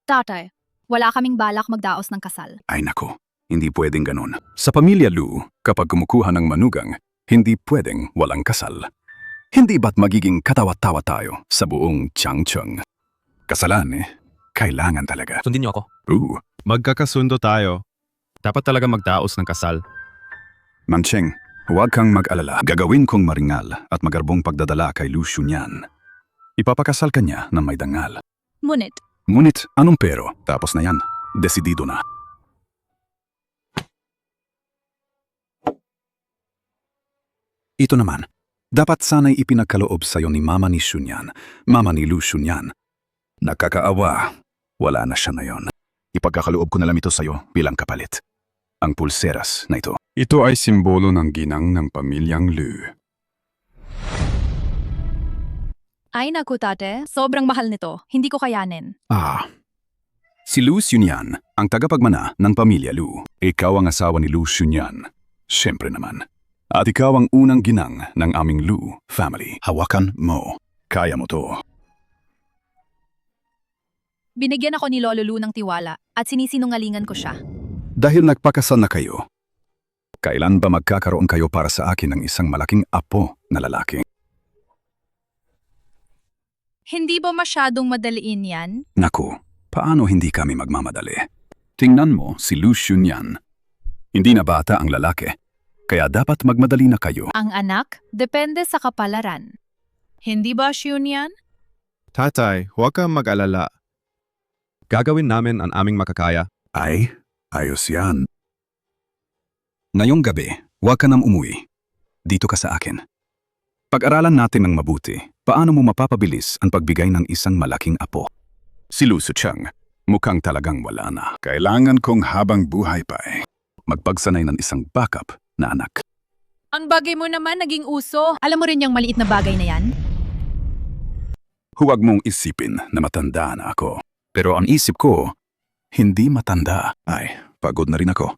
[SPEAKER 2] Tatay, wala kaming balak magdaos ng kasal.
[SPEAKER 5] Ay nako, hindi pwedeng ganun. Sa pamilya Lu, kapag kumukuha ng manugang, hindi pwedeng walang kasal. Hindi ba't magiging katawa-tawa tayo sa buong Changcheng? Kasalan kailangan talaga.
[SPEAKER 4] Sundin niyo ako.
[SPEAKER 8] Magkakasundo tayo. Dapat talaga magdaos ng kasal.
[SPEAKER 5] Mansheng, huwag kang mag-alala. Gagawin kong maringal at magarbong pagdadala kay Lu Shunyan. Ipapakasal ka niya ng may dangal. Ngunit, anong pero? Tapos na yan. Desidido na. Ito naman. Dapat sana'y ipinagkaloob sa'yo ni Mama ni Shunyan, Mama ni Lu Shunyan. Nakakaawa. Wala na siya ngayon. Ipagkakaloob ko na lang ito sa'yo bilang kapalit. Ang pulseras na ito. Ito ay simbolo ng ginang ng pamilyang Lu.
[SPEAKER 2] Ay naku tate, sobrang mahal nito. Hindi ko kayanin.
[SPEAKER 5] Si Lu Shunyan, ang tagapagmana ng pamilya Lu. Ikaw ang asawa ni Lu Shunyan. Siyempre naman. At ikaw ang unang ginang ng aming Lu family. Hawakan mo. Kaya mo to.
[SPEAKER 2] Binigyan ako ni Lolo Lu ng tiwala at sinisinungalingan ko siya.
[SPEAKER 5] Dahil nagpakasal na kayo, kailan ba magkakaroon kayo para sa akin ng isang malaking apo na lalaki?
[SPEAKER 2] Hindi ba masyadong madaliin yan?
[SPEAKER 5] Naku, paano hindi kami magmamadali? Tingnan mo si Lu Shunyan. Hindi na bata ang lalaki, kaya dapat magmadali na kayo.
[SPEAKER 2] Ang anak, depende sa kapalaran. Hindi ba Shunyan?
[SPEAKER 8] Tatay, huwag kang mag-alala. Gagawin namin ang aming makakaya.
[SPEAKER 5] Ay, ayos yan. Ngayong gabi, huwag ka nang umuwi. Dito ka sa akin. Pag-aralan natin ng mabuti, paano mo mapapabilis ang pagbigay ng isang malaking apo. Si Lu Sucheng, mukhang talagang wala na. Kailangan kong habang buhay pa magpagsanay ng isang backup na anak.
[SPEAKER 2] Ang bagay mo naman naging uso. Alam mo rin yung maliit na bagay na yan?
[SPEAKER 5] Huwag mong isipin na matanda na ako. Pero ang isip ko, hindi matanda. Ay, pagod na rin ako.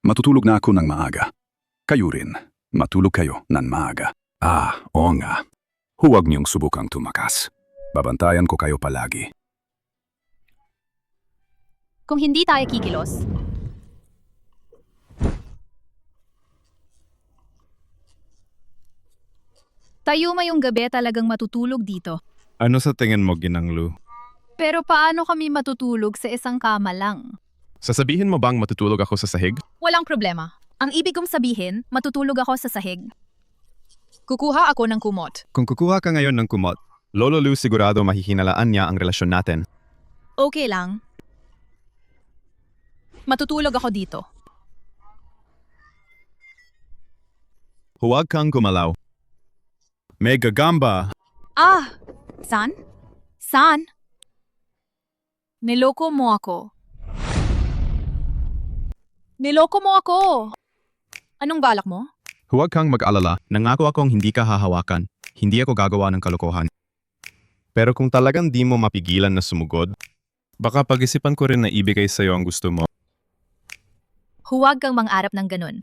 [SPEAKER 5] Matutulog na ako ng maaga. Kayo rin, matulog kayo ng maaga. Oo nga. Huwag niyong subukang tumakas. Babantayan ko kayo palagi.
[SPEAKER 2] Kung hindi tayo kikilos, tayo mayong gabi talagang matutulog dito.
[SPEAKER 8] Ano sa tingin mo, Ginang Lu?
[SPEAKER 2] Pero paano kami matutulog sa isang kama lang?
[SPEAKER 8] Sasabihin mo bang matutulog ako sa sahig?
[SPEAKER 2] Walang problema. Ang ibig kong sabihin, matutulog ako sa sahig. Kukuha ako ng kumot.
[SPEAKER 8] Kung kukuha ka ngayon ng kumot, Lolo Lu sigurado mahihinalaan niya ang relasyon natin.
[SPEAKER 2] Okay lang. Matutulog ako dito.
[SPEAKER 8] Huwag kang gumalaw. May gagamba.
[SPEAKER 2] San? San? Niloko mo ako. Niloko mo ako! Anong balak mo?
[SPEAKER 8] Huwag kang mag-alala. Nangako akong hindi ka hahawakan. Hindi ako gagawa ng kalokohan. Pero kung talagang di mo mapigilan na sumugod, baka pag-isipan ko rin na ibigay sa'yo ang gusto mo.
[SPEAKER 2] Huwag kang mangarap ng ganun.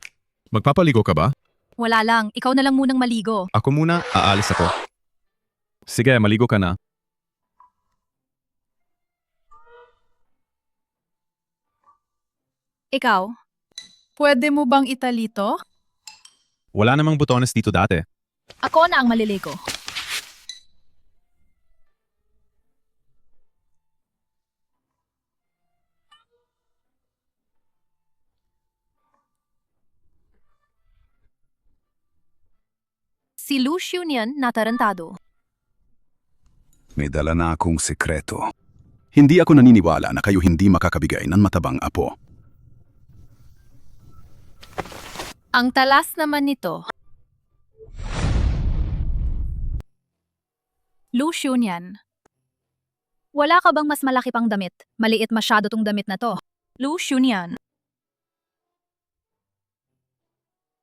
[SPEAKER 8] Magpapaligo ka ba?
[SPEAKER 2] Wala lang, ikaw na lang munang maligo.
[SPEAKER 8] Ako muna, aalis ako. Sige, maligo ka na.
[SPEAKER 2] Ikaw? Pwede mo bang italito?
[SPEAKER 8] Wala namang butones dito dati.
[SPEAKER 2] Ako na ang maliligo. Si Lucian yan natarantado.
[SPEAKER 5] May dala na akong sekreto. Hindi ako naniniwala na kayo hindi makakabigay ng matabang apo.
[SPEAKER 2] Ang talas naman nito. Lucian yan. Wala ka bang mas malaki pang damit? Maliit masyado tong damit na to. Lucian yan.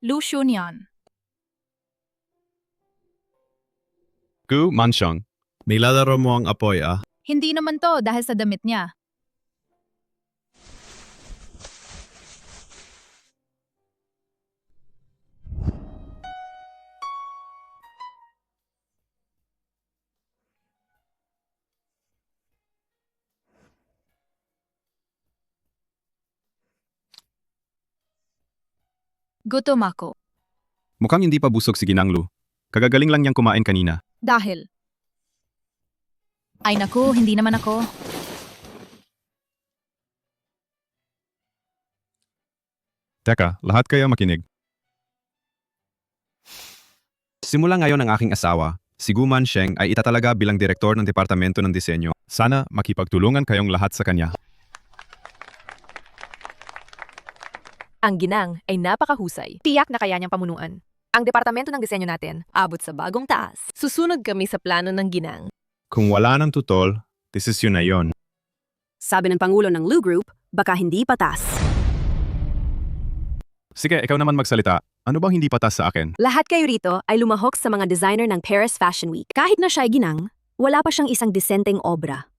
[SPEAKER 2] Lucian yan.
[SPEAKER 8] Gu Mansyong, nilalaro mo ang apoy ah.
[SPEAKER 2] Hindi naman to dahil sa damit niya. Gutom ako.
[SPEAKER 8] Mukhang hindi pa busog si Ginanglu. Kagagaling lang niyang kumain kanina.
[SPEAKER 2] Dahil? Ay naku, hindi naman ako.
[SPEAKER 8] Teka, lahat kayo makinig. Simula ngayon ang aking asawa, si Gu Mansheng ay itatalaga bilang direktor ng Departamento ng Disenyo. Sana makipagtulungan kayong lahat sa kanya.
[SPEAKER 11] Ang ginang ay napakahusay. Tiyak na kaya niyang pamunuan. Ang departamento ng disenyo natin, abot sa bagong taas. Susunod kami sa plano ng ginang.
[SPEAKER 8] Kung wala ng tutol, desisyon na yon.
[SPEAKER 3] Sabi ng Pangulo ng Lu Group, baka hindi patas.
[SPEAKER 8] Sige, ikaw naman magsalita. Ano bang hindi patas sa akin?
[SPEAKER 3] Lahat kayo rito ay lumahok sa mga designer ng Paris Fashion Week. Kahit na siya ay ginang, wala pa siyang isang disenteng obra.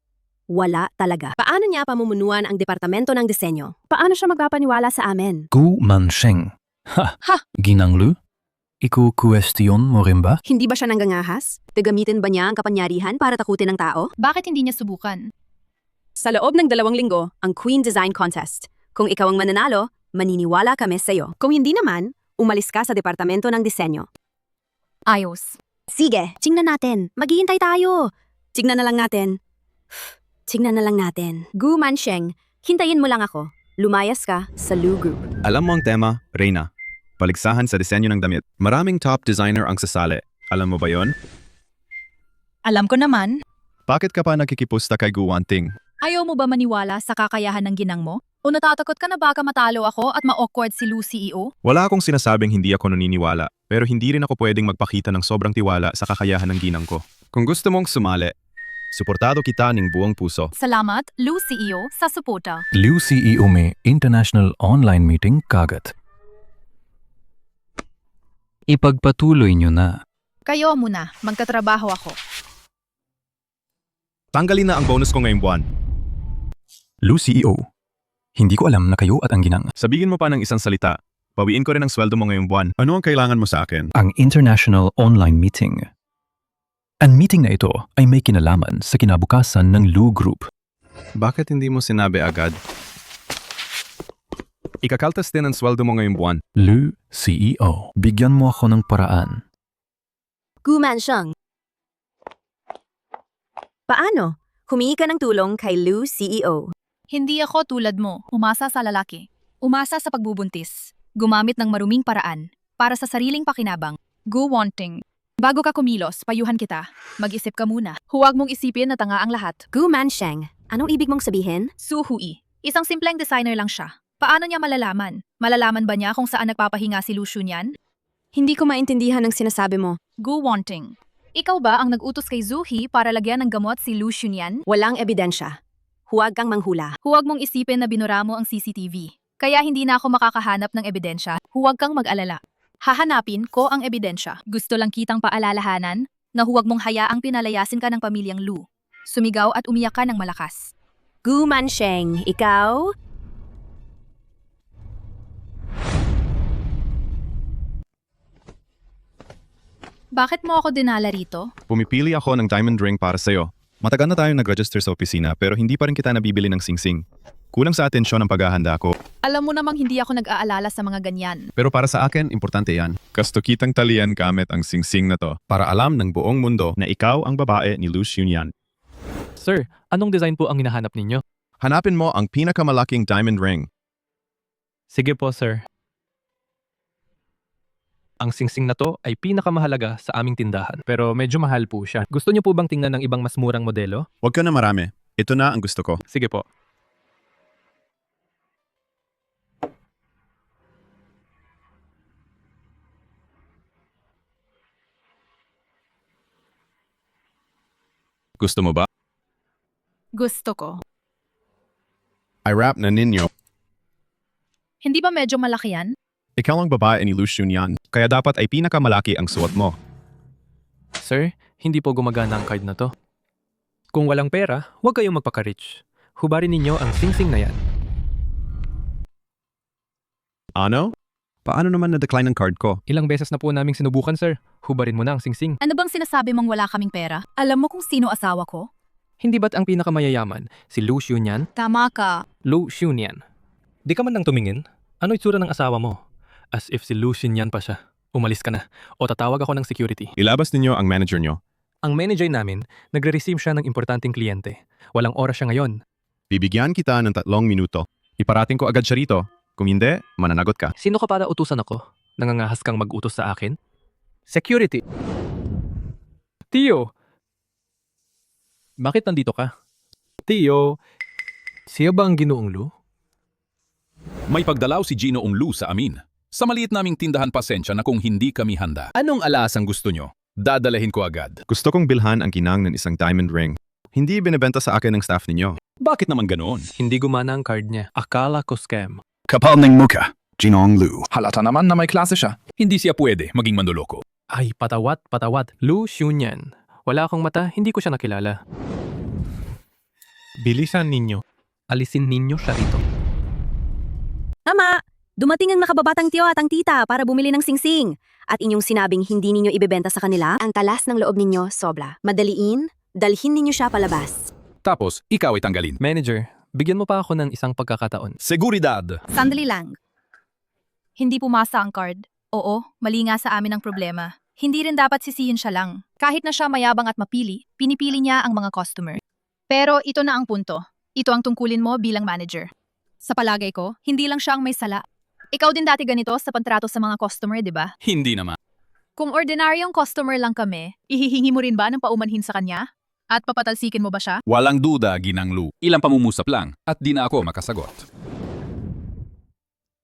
[SPEAKER 3] Wala talaga. Paano niya pamumunuan ang departamento ng disenyo? Paano siya magpapaniwala sa amin?
[SPEAKER 10] Gu Mansheng. Ha! Ginanglu? Iku-question mo rin ba?
[SPEAKER 3] Hindi ba siya nanggangahas? Gagamitin ba niya ang kapangyarihan para takutin ng tao?
[SPEAKER 2] Bakit hindi niya subukan?
[SPEAKER 3] Sa loob ng 2 linggo, ang Queen Design Contest. Kung ikaw ang mananalo, maniniwala kami sa'yo. Kung hindi naman, umalis ka sa departamento ng disenyo.
[SPEAKER 2] Ayos.
[SPEAKER 3] Sige, tingnan natin. Maghihintay tayo. Tingnan na lang natin. Tingnan na lang natin. Gu Mansheng, hintayin mo lang ako. Lumayas ka sa Lu Group.
[SPEAKER 8] Alam mo ang tema, Reyna. Paligsahan sa disenyo ng damit. Maraming top designer ang sasali. Alam mo ba yon?
[SPEAKER 2] Alam ko naman.
[SPEAKER 8] Bakit ka pa nakikipusta kay Gu Wanting?
[SPEAKER 2] Ayaw mo ba maniwala sa kakayahan ng ginang mo? O natatakot ka na baka matalo ako at ma-awkward si Lu CEO?
[SPEAKER 8] Wala akong sinasabing hindi ako naniniwala, pero hindi rin ako pwedeng magpakita ng sobrang tiwala sa kakayahan ng ginang ko. Kung gusto mong sumali, suportado kita ng buong puso.
[SPEAKER 2] Salamat, Lu CEO, sa suporta.
[SPEAKER 10] Liu CEO में international online meeting kagat. Ipagpatuloy nyo na.
[SPEAKER 2] Kayo muna, magtatrabaho ako.
[SPEAKER 8] Tanggalin na ang bonus ko ngayong buwan.
[SPEAKER 10] Liu CEO, hindi ko alam na kayo at ang ginang.
[SPEAKER 8] Sabihin mo pa ng isang salita. Bawiin ko rin ang sweldo mo ngayong buwan. Ano ang kailangan mo sa akin?
[SPEAKER 10] Ang international online meeting. Ang meeting na ito ay may kinalaman sa kinabukasan ng Lu Group.
[SPEAKER 8] Bakit hindi mo sinabi agad? Ikakaltas din ang sweldo mo ngayong buwan.
[SPEAKER 10] Lu CEO, bigyan mo ako ng paraan.
[SPEAKER 3] Gu Mansheng. Paano? Humingi ka ng tulong kay Lu CEO.
[SPEAKER 2] Hindi ako tulad mo, umasa sa lalaki. Umasa sa pagbubuntis. Gumamit ng maruming paraan para sa sariling pakinabang. Gu Wanting. Bago ka kumilos, payuhan kita. Mag-isip ka muna. Huwag mong isipin na tanga ang lahat.
[SPEAKER 3] Gu Mansheng, anong ibig mong sabihin?
[SPEAKER 2] Su Hui. Isang simpleng designer lang siya. Paano niya malalaman? Malalaman ba niya kung saan nagpapahinga si Lu Shunyan?
[SPEAKER 3] Hindi ko maintindihan ang sinasabi mo.
[SPEAKER 2] Gu Wanting. Ikaw ba ang nag-utos kay Zuhi para lagyan ng gamot si Lu Shunyan?
[SPEAKER 3] Walang ebidensya. Huwag kang manghula.
[SPEAKER 2] Huwag mong isipin na binura mo ang CCTV. Kaya hindi na ako makakahanap ng ebidensya. Huwag kang mag-alala. Hahanapin ko ang ebidensya. Gusto lang kitang paalalahanan, na huwag mong hayaang pinalayasin ka ng pamilyang Lu. Sumigaw at umiyak ka ng malakas.
[SPEAKER 3] Gu Mansheng, ikaw?
[SPEAKER 2] Bakit mo ako dinala rito?
[SPEAKER 8] Pumipili ako ng diamond ring para sa'yo. Matagal na tayong nag-register sa opisina pero hindi pa rin kita nabibili ng singsing. Kulang sa atensyon ang paghahanda ko.
[SPEAKER 2] Alam mo namang hindi ako nag-aalala sa mga ganyan.
[SPEAKER 8] Pero para sa akin, importante yan. Kasto kitang talian gamit ang singsing na to para alam ng buong mundo na ikaw ang babae ni Lu Xunyan.
[SPEAKER 4] Sir, anong design po ang hinahanap ninyo?
[SPEAKER 8] Hanapin mo ang pinakamalaking diamond ring.
[SPEAKER 4] Sige po, sir. Ang singsing na to ay pinakamahalaga sa aming tindahan. Pero medyo mahal po siya. Gusto niyo po bang tingnan ng ibang mas murang modelo?
[SPEAKER 8] Huwag ka na marami. Ito na ang gusto ko.
[SPEAKER 4] Sige po.
[SPEAKER 8] Gusto mo ba?
[SPEAKER 2] Gusto ko.
[SPEAKER 8] I-wrap na ninyo.
[SPEAKER 2] Hindi ba medyo malaki yan?
[SPEAKER 8] Ikaw ang babae ni Lu Xunyan, kaya dapat ay pinakamalaki ang suot mo.
[SPEAKER 4] Sir, hindi po gumagana ang card na to. Kung walang pera, huwag kayong magpaka-rich. Hubarin ninyo ang singsing na yan.
[SPEAKER 8] Ano? Paano naman na-decline ang card ko?
[SPEAKER 4] Ilang beses na po naming sinubukan, sir. Hubarin mo na ang singsing.
[SPEAKER 2] Ano bang sinasabi mong wala kaming pera? Alam mo kung sino asawa ko?
[SPEAKER 4] Hindi ba't ang pinakamayayaman si Lu Xunyan?
[SPEAKER 2] Tama ka.
[SPEAKER 4] Lu Xunyan. Di ka man lang tumingin. Ano itsura ng asawa mo? As if si Lu Xunyan pa siya. Umalis ka na o tatawag ako ng security.
[SPEAKER 8] Ilabas ninyo ang manager nyo.
[SPEAKER 4] Ang manager namin, nagre-receive siya ng importanteng kliyente. Walang oras siya ngayon.
[SPEAKER 8] Bibigyan kita ng 3 minuto. Iparating ko agad siya rito. Kung hindi, mananagot ka.
[SPEAKER 4] Sino ka para utusan ako? Nangangahas kang mag-utos sa akin? Security. Tio! Bakit nandito ka? Tio, siya ba ang Ginoong Lu?
[SPEAKER 12] May pagdalaw si Ginoong Lu sa amin. Sa maliit naming tindahan pasensya na kung hindi kami handa. Anong alas ang gusto nyo? Dadalahin ko agad.
[SPEAKER 8] Gusto kong bilhan ang ginang ng isang diamond ring. Hindi binibenta sa akin ng staff ninyo.
[SPEAKER 12] Bakit naman ganoon?
[SPEAKER 4] Hindi gumana ang card niya. Akala ko scam.
[SPEAKER 5] Kapal ng muka, Ginoong Lu.
[SPEAKER 12] Halata naman na may klase siya. Hindi siya pwede maging manduloko.
[SPEAKER 4] Ay, patawat. Lu Xunyan. Wala akong mata, hindi ko siya nakilala. Bilisan ninyo. Alisin ninyo siya rito.
[SPEAKER 3] Tama! Dumating ang nakababatang tiyo at ang tita para bumili ng singsing. At inyong sinabing hindi ninyo ibebenta sa kanila, ang talas ng loob ninyo sobra. Madaliin, dalhin ninyo siya palabas.
[SPEAKER 12] Tapos, ikaw ay tanggalin.
[SPEAKER 4] Manager, bigyan mo pa ako ng isang pagkakataon.
[SPEAKER 12] Seguridad!
[SPEAKER 2] Sandali lang. Hindi pumasa ang card. Oo, mali nga sa amin ang problema. Hindi rin dapat sisihin siya lang. Kahit na siya mayabang at mapili, pinipili niya ang mga customer. Pero ito na ang punto. Ito ang tungkulin mo bilang manager. Sa palagay ko, hindi lang siya ang may sala. Ikaw din dati ganito sa pagtrato sa mga customer, di ba?
[SPEAKER 12] Hindi naman.
[SPEAKER 2] Kung ordinaryong customer lang kami, ihihingi mo rin ba ng paumanhin sa kanya? At papatalsikin mo ba siya?
[SPEAKER 12] Walang duda, Ginang Lu. Ilang pamumusap lang at di na ako makasagot.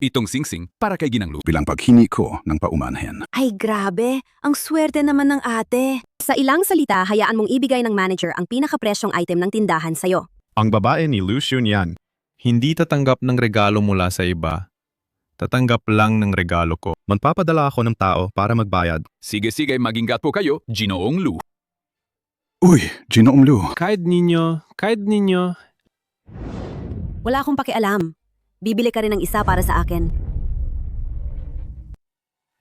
[SPEAKER 12] Itong singsing para kay Ginang Lu.
[SPEAKER 5] Bilang paghingi ko ng paumanhin.
[SPEAKER 3] Ay grabe, ang swerte naman ng ate. Sa ilang salita, hayaan mong ibigay ng manager ang pinakapresyong item ng tindahan sa'yo.
[SPEAKER 8] Ang babae ni Lu Xunyan, hindi tatanggap ng regalo mula sa iba. Tatanggap lang ng regalo ko. Magpapadala ako ng tao para magbayad.
[SPEAKER 12] Sige, maging gat po kayo, Ginoong Lu.
[SPEAKER 5] Uy, Ginoong Lu.
[SPEAKER 4] Kahit ninyo.
[SPEAKER 3] Wala akong pakialam. Bibili ka rin ng isa para sa akin.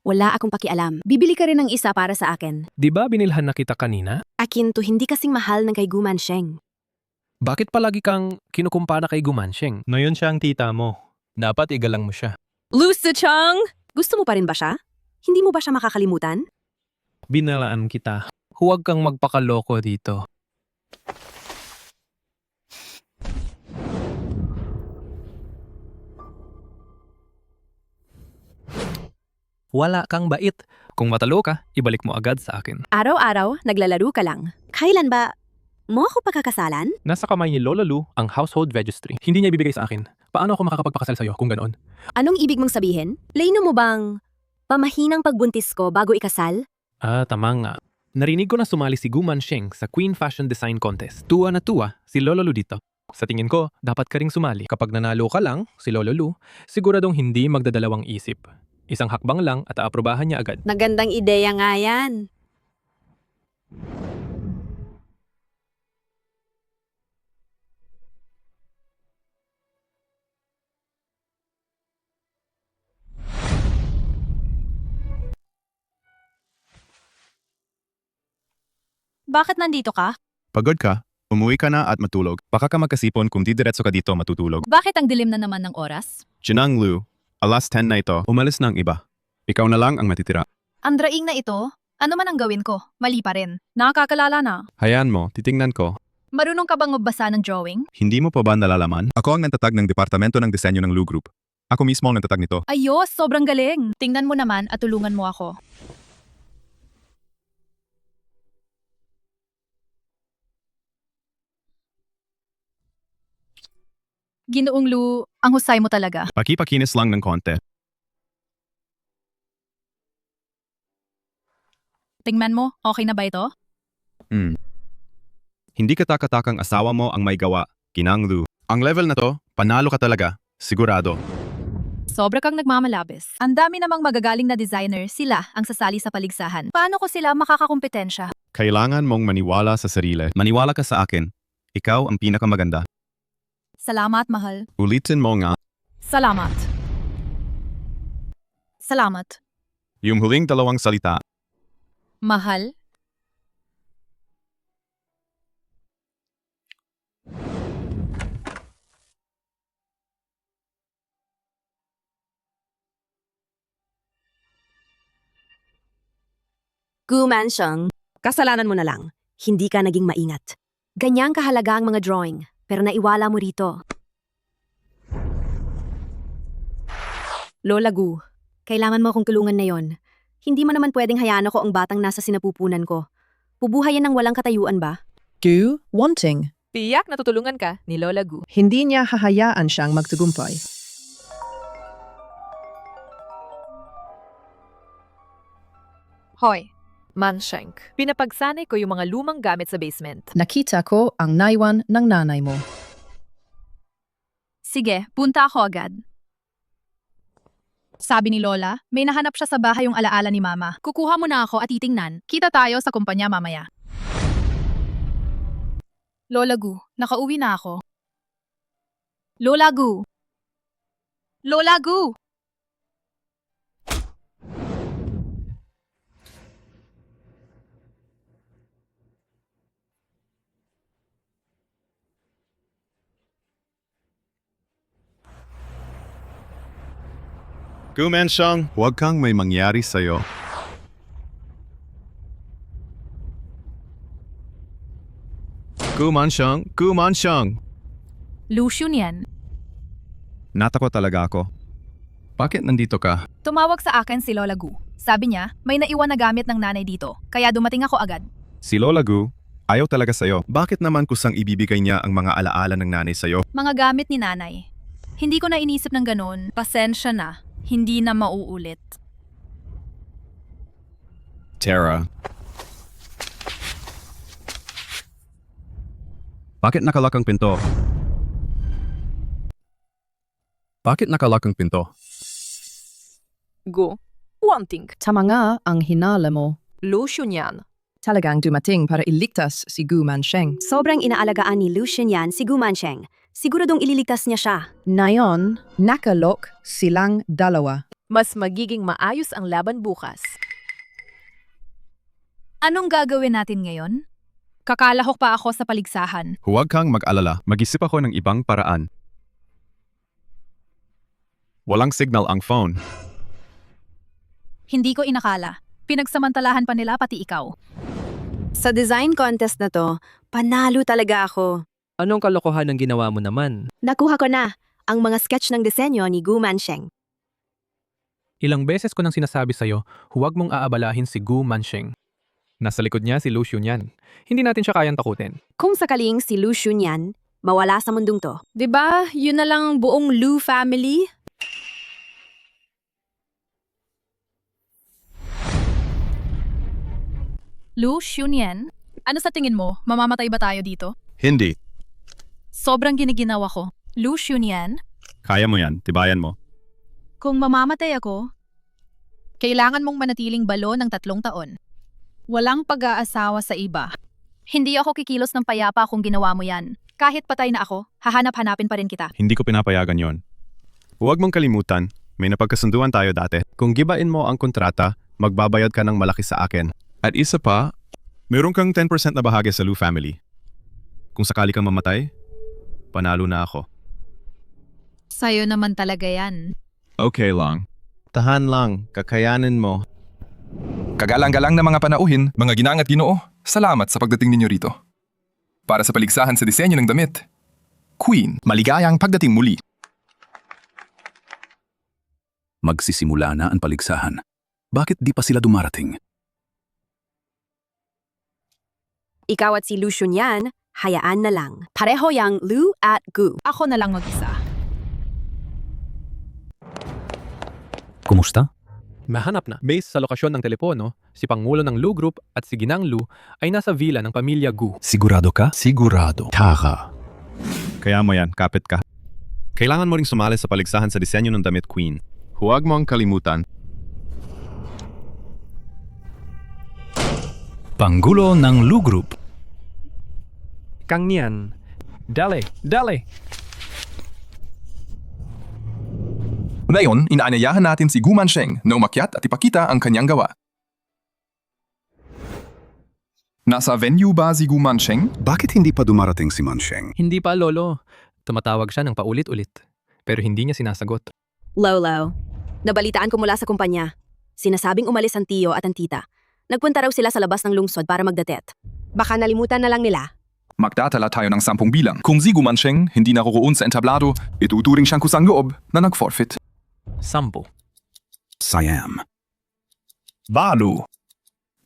[SPEAKER 3] Wala akong pakialam. Bibili ka rin ng isa para sa akin.
[SPEAKER 4] Di ba binilhan na kita kanina?
[SPEAKER 3] Akin to hindi kasing mahal ng kay Gu Mansheng.
[SPEAKER 4] Bakit palagi kang kinukumpara kay Gu Mansheng? Ngayon siya ang tita mo. Dapat igalang mo siya.
[SPEAKER 3] Lu Sicheng! Gusto mo pa rin ba siya? Hindi mo ba siya makakalimutan?
[SPEAKER 4] Binalaan kita. Huwag kang magpakaloko dito. Wala kang bait. Kung matalo ka, ibalik mo agad sa akin.
[SPEAKER 3] Araw-araw, naglalaro ka lang. Kailan ba mo ako pagkakasalan?
[SPEAKER 4] Nasa kamay ni Lola Lu ang household registry. Hindi niya ibibigay sa akin. Paano ako makakapagpakasal sa'yo kung ganoon?
[SPEAKER 3] Anong ibig mong sabihin? Lino mo bang pamahinang pagbuntis ko bago ikasal?
[SPEAKER 4] Tama nga. Narinig ko na sumali si Gu Mansheng sa Queen Fashion Design Contest. Tuwa na tuwa si Lola Lu dito. Sa tingin ko, dapat ka ring sumali. Kapag nanalo ka lang, si Lola Lu, siguradong hindi magdadalawang isip. Isang hakbang lang at aaprobahan niya agad.
[SPEAKER 3] Magandang ideya nga yan.
[SPEAKER 2] Bakit nandito ka?
[SPEAKER 8] Pagod ka? Umuwi ka na at matulog. Baka ka magkasipon kung di diretso ka dito matutulog.
[SPEAKER 2] Bakit ang dilim na naman ng oras?
[SPEAKER 8] Jinang Lu, alas 10 na ito. Umalis na ang iba. Ikaw na lang ang matitira.
[SPEAKER 2] Andraing na ito? Ano man ang gawin ko? Mali pa rin. Nakakakalala na.
[SPEAKER 8] Hayaan mo, titingnan ko.
[SPEAKER 2] Marunong ka bang magbasa ng drawing?
[SPEAKER 8] Hindi mo pa ba nalalaman? Ako ang nantatag ng Departamento ng Disenyo ng Lu Group. Ako mismo ang nantatag nito.
[SPEAKER 2] Ayos, sobrang galing. Tingnan mo naman at tulungan mo ako. Ginoong Lu, ang husay mo talaga.
[SPEAKER 8] Pakipakinis lang ng konti.
[SPEAKER 2] Tingnan mo, okay na ba ito?
[SPEAKER 8] Hindi katakatakang asawa mo ang may gawa, Ginang Lu. Ang level na to, panalo ka talaga. Sigurado.
[SPEAKER 2] Sobra kang nagmamalabis. Ang dami namang magagaling na designer, sila ang sasali sa paligsahan. Paano ko sila makakakumpetensya?
[SPEAKER 8] Kailangan mong maniwala sa sarili. Maniwala ka sa akin. Ikaw ang pinakamaganda.
[SPEAKER 2] Salamat, mahal.
[SPEAKER 8] Ulitin mo nga.
[SPEAKER 2] Salamat. Salamat.
[SPEAKER 8] Yung huling dalawang salita.
[SPEAKER 2] Mahal?
[SPEAKER 3] Gu Mansheng, kasalanan mo na lang. Hindi ka naging maingat. Ganyang kahalaga ang mga drawing, pero naiwala mo rito. Lola Gu, kailangan mo akong tulungan na yon. Hindi mo naman pwedeng hayaan ako ang batang nasa sinapupunan ko. Pubuhayan ng walang katayuan ba?
[SPEAKER 9] Gu, wanting.
[SPEAKER 11] Tiyak natutulungan ka ni Lola Gu.
[SPEAKER 9] Hindi niya hahayaan siyang magtagumpay.
[SPEAKER 11] Hoy, Mansheng. Pinapagsanay ko yung mga lumang gamit sa basement.
[SPEAKER 9] Nakita ko ang naiwan ng nanay mo.
[SPEAKER 2] Sige, punta ako agad. Sabi ni Lola, may nahanap siya sa bahay yung alaala ni Mama. Kukuha mo na ako at titingnan. Kita tayo sa kumpanya mamaya. Lola Gu, nakauwi na ako. Lola Gu! Lola Gu!
[SPEAKER 8] Gu Mansheng, huwag kang may mangyari sa'yo. Gu Mansheng, Gu Mansheng.
[SPEAKER 2] Lucian yan.
[SPEAKER 8] Natakot talaga ako. Bakit nandito ka?
[SPEAKER 2] Tumawag sa akin si Lola Gu. Sabi niya, may naiwan na gamit ng nanay dito. Kaya dumating ako agad.
[SPEAKER 8] Si Lola Gu, ayaw talaga sa'yo. Bakit naman kusang ibibigay niya ang mga alaala ng nanay sa'yo?
[SPEAKER 2] Mga gamit ni nanay. Hindi ko na inisip ng ganun. Pasensya na. Hindi na mauulit.
[SPEAKER 8] Tara. Bakit nakalak ang pinto? Bakit nakalak ang pinto?
[SPEAKER 11] Gu, wanting.
[SPEAKER 9] Tama nga ang hinala mo.
[SPEAKER 11] Lucian yan.
[SPEAKER 9] Talagang dumating para iligtas si Gu Mansheng.
[SPEAKER 3] Sobrang inaalagaan ni Lucian yan si Gu Mansheng. Siguradong ililigtas niya siya.
[SPEAKER 9] Ngayon, nakalok silang dalawa.
[SPEAKER 11] Mas magiging maayos ang laban bukas.
[SPEAKER 2] Anong gagawin natin ngayon? Kakalahok pa ako sa paligsahan.
[SPEAKER 8] Huwag kang mag-alala. Mag-isip ako ng ibang paraan. Walang signal ang phone.
[SPEAKER 2] Hindi ko inakala. Pinagsamantalahan pa nila pati ikaw.
[SPEAKER 3] Sa design contest na to, panalo talaga ako.
[SPEAKER 4] Anong kalokohan ang ginawa mo naman?
[SPEAKER 3] Nakuha ko na ang mga sketch ng disenyo ni Gu Mansheng.
[SPEAKER 4] Ilang beses ko nang sinasabi sa'yo, huwag mong aabalahin si Gu Mansheng. Nasa likod niya si Lucian yan. Hindi natin siya kayang takutin.
[SPEAKER 3] Kung sakaling si Lucian yan, mawala sa mundong to.
[SPEAKER 2] 'Di ba? Yun na lang ang buong Lu family. Lucian yan? Ano sa tingin mo? Mamamatay ba tayo dito?
[SPEAKER 8] Hindi.
[SPEAKER 2] Sobrang giniginawa ko. Lucian yan?
[SPEAKER 8] Kaya mo yan. Tibayan mo.
[SPEAKER 2] Kung mamamatay ako, kailangan mong manatiling balo ng 3 taon. Walang pag-aasawa sa iba. Hindi ako kikilos ng payapa kung ginawa mo yan. Kahit patay na ako, hahanap-hanapin pa rin kita.
[SPEAKER 8] Hindi ko pinapayagan yon. Huwag mong kalimutan, may napagkasunduan tayo dati. Kung gibain mo ang kontrata, magbabayad ka ng malaki sa akin. At isa pa, meron kang 10% na bahagi sa Lu family. Kung sakali kang mamatay, panalo na ako.
[SPEAKER 2] Sa'yo naman talaga yan.
[SPEAKER 8] Okay lang. Tahan lang, kakayanin mo.
[SPEAKER 13] Kagalang-galang na mga panauhin, mga ginang at ginoo, salamat sa pagdating ninyo rito. Para sa paligsahan sa disenyo ng damit, Queen, maligayang pagdating muli.
[SPEAKER 5] Magsisimula na ang paligsahan. Bakit di pa sila dumarating?
[SPEAKER 3] Ikaw at si Lu Shunyan, hayaan na lang. Pareho yang Lu at Gu.
[SPEAKER 2] Ako na lang mag-isa.
[SPEAKER 4] Kumusta? Mahanap na. Based sa lokasyon ng telepono, si Pangulo ng Lu Group at si Ginang Lu ay nasa villa ng pamilya Gu.
[SPEAKER 10] Sigurado ka? Sigurado. Tara.
[SPEAKER 8] Kaya mo yan, kapit ka. Kailangan mo ring sumali sa paligsahan sa disenyo ng damit, Queen. Huwag mo ang kalimutan.
[SPEAKER 10] Pangulo ng Lu Group.
[SPEAKER 4] Kang Nian. Dale, dale.
[SPEAKER 13] Ngayon, inaanyayahan natin si Gu Mansheng na umakyat at ipakita ang kanyang gawa. Nasa venue ba si Gu Mansheng?
[SPEAKER 5] Bakit hindi pa dumarating si Mansheng?
[SPEAKER 4] Hindi pa, Lolo. Tumatawag siya ng paulit-ulit. Pero hindi niya sinasagot.
[SPEAKER 3] Lolo, nabalitaan ko mula sa kumpanya. Sinasabing umalis ang tiyo at ang tita. Nagpunta raw sila sa labas ng lungsod para magdatet. Baka nalimutan na lang nila.
[SPEAKER 13] Magtatala tayo ng 10 bilang. Kung si Gu Mansheng hindi nakukuon sa entablado, ituturing siyang kusang loob na nag-forfeit.
[SPEAKER 4] 10.
[SPEAKER 5] Siam.
[SPEAKER 13] 8.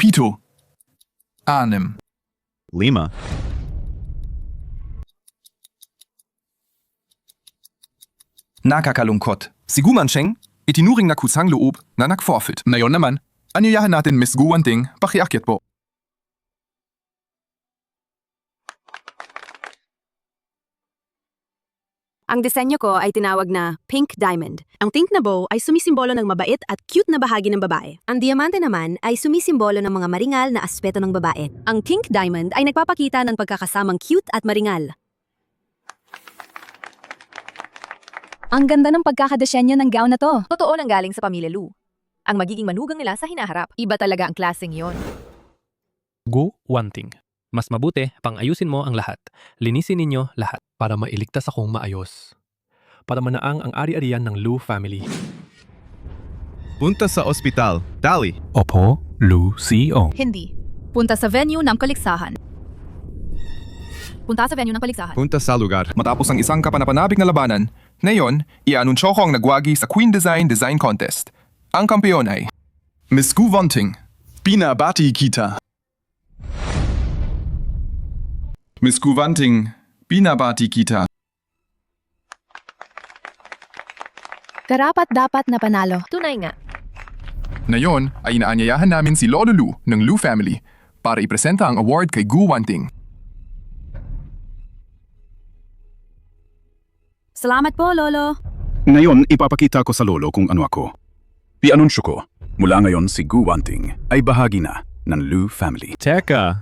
[SPEAKER 13] 7. 6.
[SPEAKER 8] 5.
[SPEAKER 13] Nakakalungkot. Si Gu Mansheng, itinuring na kusang loob na nag-forfeit. Ngayon naman, anyayahan natin Miss Gu Wanting pakiakyat po.
[SPEAKER 3] Ang disenyo ko ay tinawag na Pink Diamond. Ang pink na bow ay sumisimbolo ng mabait at cute na bahagi ng babae. Ang diamante naman ay sumisimbolo ng mga maringal na aspeto ng babae. Ang Pink Diamond ay nagpapakita ng pagkakasamang cute at maringal.
[SPEAKER 1] Ang ganda ng pagkakadesenyo ng gown na to.
[SPEAKER 11] Totoo nang galing sa pamilya Lu. Ang magiging manugang nila sa hinaharap. Iba talaga ang klaseng yon.
[SPEAKER 4] Gu Wanting. Mas mabuti, pang-ayusin mo ang lahat. Linisin ninyo lahat para mailigtas akong maayos. Para manaang ang ari-arian ng Lu family.
[SPEAKER 8] Punta sa ospital. Dali.
[SPEAKER 10] Opo, Lu CEO.
[SPEAKER 2] Hindi. Punta sa venue ng paligsahan. Punta sa venue ng paligsahan.
[SPEAKER 8] Punta sa lugar.
[SPEAKER 13] Matapos ang isang kapanapanabik na labanan, ngayon, i-anunsyo ko ang nagwagi sa Queen Design Design Contest. Ang kampeon ay Miss Gu Wanting. Binabati kita. Miss Gu Wanting, binabati kita.
[SPEAKER 1] Karapat-dapat na panalo.
[SPEAKER 11] Tunay nga.
[SPEAKER 13] Ngayon ay inaanyayahan namin si Lolo Lu ng Lu family para ipresenta ang award kay Gu Wanting.
[SPEAKER 3] Salamat po, Lolo.
[SPEAKER 5] Ngayon, ipapakita ko sa lolo kung ano ako. I-anunsyo ko, mula ngayon si Gu Wanting ay bahagi na ng Lu family.
[SPEAKER 8] Teka.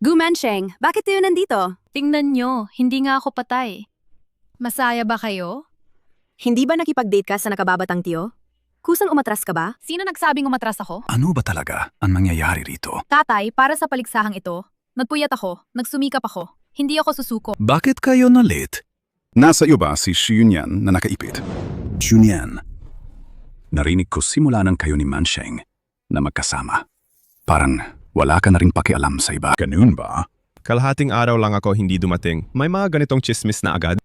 [SPEAKER 3] Gu Mansheng, bakit tayo nandito?
[SPEAKER 2] Tingnan nyo, hindi nga ako patay. Masaya ba kayo?
[SPEAKER 3] Hindi ba nakipag-date ka sa nakababatang tiyo? Kusang umatras ka ba?
[SPEAKER 2] Sino nagsabing umatras ako?
[SPEAKER 5] Ano ba talaga ang nangyayari rito?
[SPEAKER 2] Tatay, para sa paligsahang ito, nagpuyat ako, nagsumikap ako. Hindi ako susuko.
[SPEAKER 5] Bakit kayo na late? Nasa iyo ba si Xunyan na nakaipit? Xunyan. Narinig ko simula ng kayo ni Mansheng na magkasama. Parang wala ka na rin pakialam sa iba. Ganun ba?
[SPEAKER 8] Kalahating araw lang ako hindi dumating. May mga ganitong chismis na agad.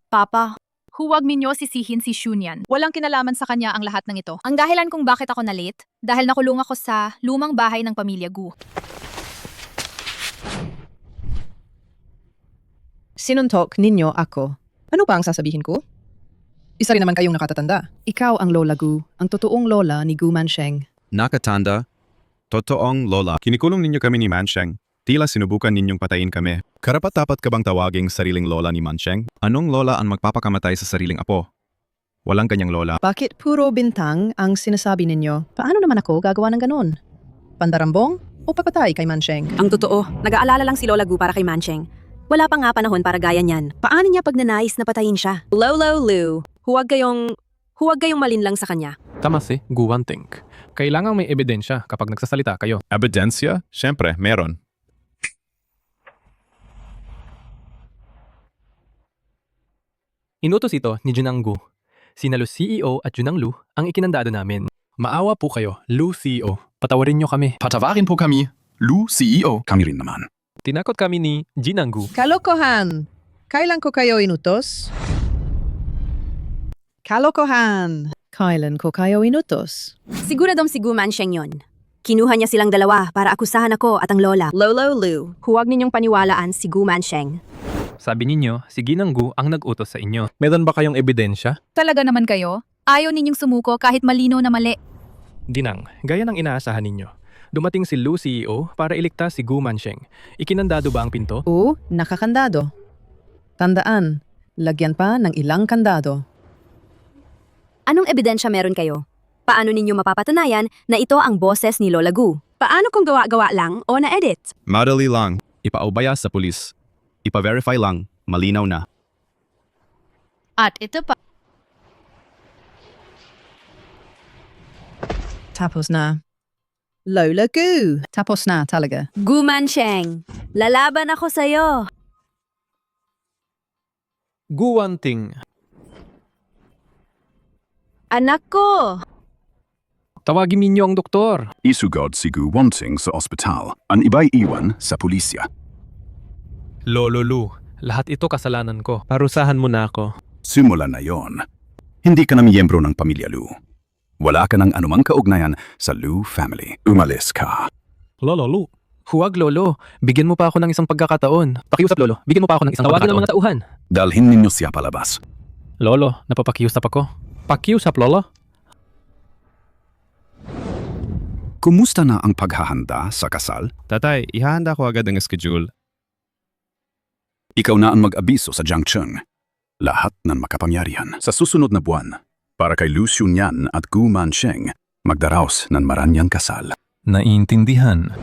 [SPEAKER 2] Papa, huwag ninyo sisihin si Shunyan. Walang kinalaman sa kanya ang lahat ng ito. Ang dahilan kung bakit ako na-late, dahil nakulong ako sa lumang bahay ng pamilya Gu.
[SPEAKER 9] Sinuntok ninyo ako. Ano pa ang sasabihin ko? Isa rin naman kayong nakatatanda. Ikaw ang Lola Gu, ang totoong lola ni Gu Mansheng.
[SPEAKER 8] Nakatanda, totoong lola. Kinikulong ninyo kami ni Mansheng. Tila sinubukan ninyong patayin kami. Karapat-dapat ka bang tawaging sariling lola ni Mansheng? Anong lola ang magpapakamatay sa sariling apo? Walang kanyang lola.
[SPEAKER 9] Bakit puro bintang ang sinasabi ninyo? Paano naman ako gagawa ng ganun? Pandarambong o papatay kay Mansheng?
[SPEAKER 3] Ang totoo, nag-aalala lang si Lola Gu para kay Mansheng. Wala pa nga panahon para gaya niyan. Paano niya pag nanais na patayin siya? Lolo Lu, huwag kayong malinlang sa kanya.
[SPEAKER 4] Tama si Guwanting. Kailangang may ebidensya kapag nagsasalita kayo.
[SPEAKER 8] Ebidensya? Siyempre, meron.
[SPEAKER 4] Inutos ito ni Junang Gu. Sina Lu CEO at Junang Lu ang ikinandado namin. Maawa po kayo, Lu CEO. Patawarin niyo kami.
[SPEAKER 13] Patawarin po kami, Lu CEO.
[SPEAKER 5] Kami rin naman.
[SPEAKER 4] Tinakot kami ni Jinang Gu.
[SPEAKER 9] Kalokohan! Kailan ko kayo inutos? Kalokohan! Kailan ko kayo inutos?
[SPEAKER 3] Siguradong si Gu Mansheng yon. Kinuha niya silang dalawa para akusahan ako at ang lola. Lolo Lu, huwag ninyong paniwalaan si Gu Mansheng.
[SPEAKER 4] Sabi ninyo, si Ginang Gu ang nag-utos sa inyo. Meron ba kayong ebidensya?
[SPEAKER 2] Talaga naman kayo? Ayaw ninyong sumuko kahit malinaw na mali.
[SPEAKER 4] Ginang, gaya ng inaasahan ninyo. Dumating si Lu CEO para iligtas si Gu Mansheng. Ikinandado ba ang pinto?
[SPEAKER 9] Oo, nakakandado. Tandaan, lagyan pa ng ilang kandado.
[SPEAKER 3] Anong ebidensya meron kayo? Paano ninyo mapapatunayan na ito ang boses ni Lola Gu? Paano kung gawa-gawa lang o na-edit?
[SPEAKER 8] Madali lang. Ipaubaya sa pulis. Ipa-verify lang. Malinaw na.
[SPEAKER 2] At ito pa.
[SPEAKER 9] Tapos na. Lola Gu! Tapos na talaga.
[SPEAKER 3] Gu Mansheng, lalaban ako sa'yo.
[SPEAKER 4] Guwanting.
[SPEAKER 3] Anak ko!
[SPEAKER 4] Tawagin ninyo ang doktor.
[SPEAKER 5] Isugod si Gu Wanting sa ospital. Ang iba'y iwan sa pulisya.
[SPEAKER 4] Lolo Lu, lahat ito kasalanan ko. Parusahan mo na ako.
[SPEAKER 5] Simula na yon. Hindi ka na miyembro ng pamilya Lu. Wala ka ng anumang kaugnayan sa Lu family. Umalis ka.
[SPEAKER 4] Lolo Lu. Huwag, Lolo. Bigyan mo pa ako ng isang pagkakataon. Pakiusap, Lolo. Bigyan mo pa ako ng isang pagkakataon. Tawagin ng mga tauhan.
[SPEAKER 5] Dalhin ninyo siya palabas.
[SPEAKER 4] Lolo, napapakiusap ako. Pakiusap, Lolo.
[SPEAKER 5] Kumusta na ang paghahanda sa kasal?
[SPEAKER 8] Tatay, ihahanda ko agad ang schedule.
[SPEAKER 5] Ikaw na ang mag-abiso sa Jiangcheng. Lahat ng makapangyarihan sa susunod na buwan para kay Lu Xunyan at Gu Mansheng magdaraos ng maranyang kasal.
[SPEAKER 10] Naiintindihan.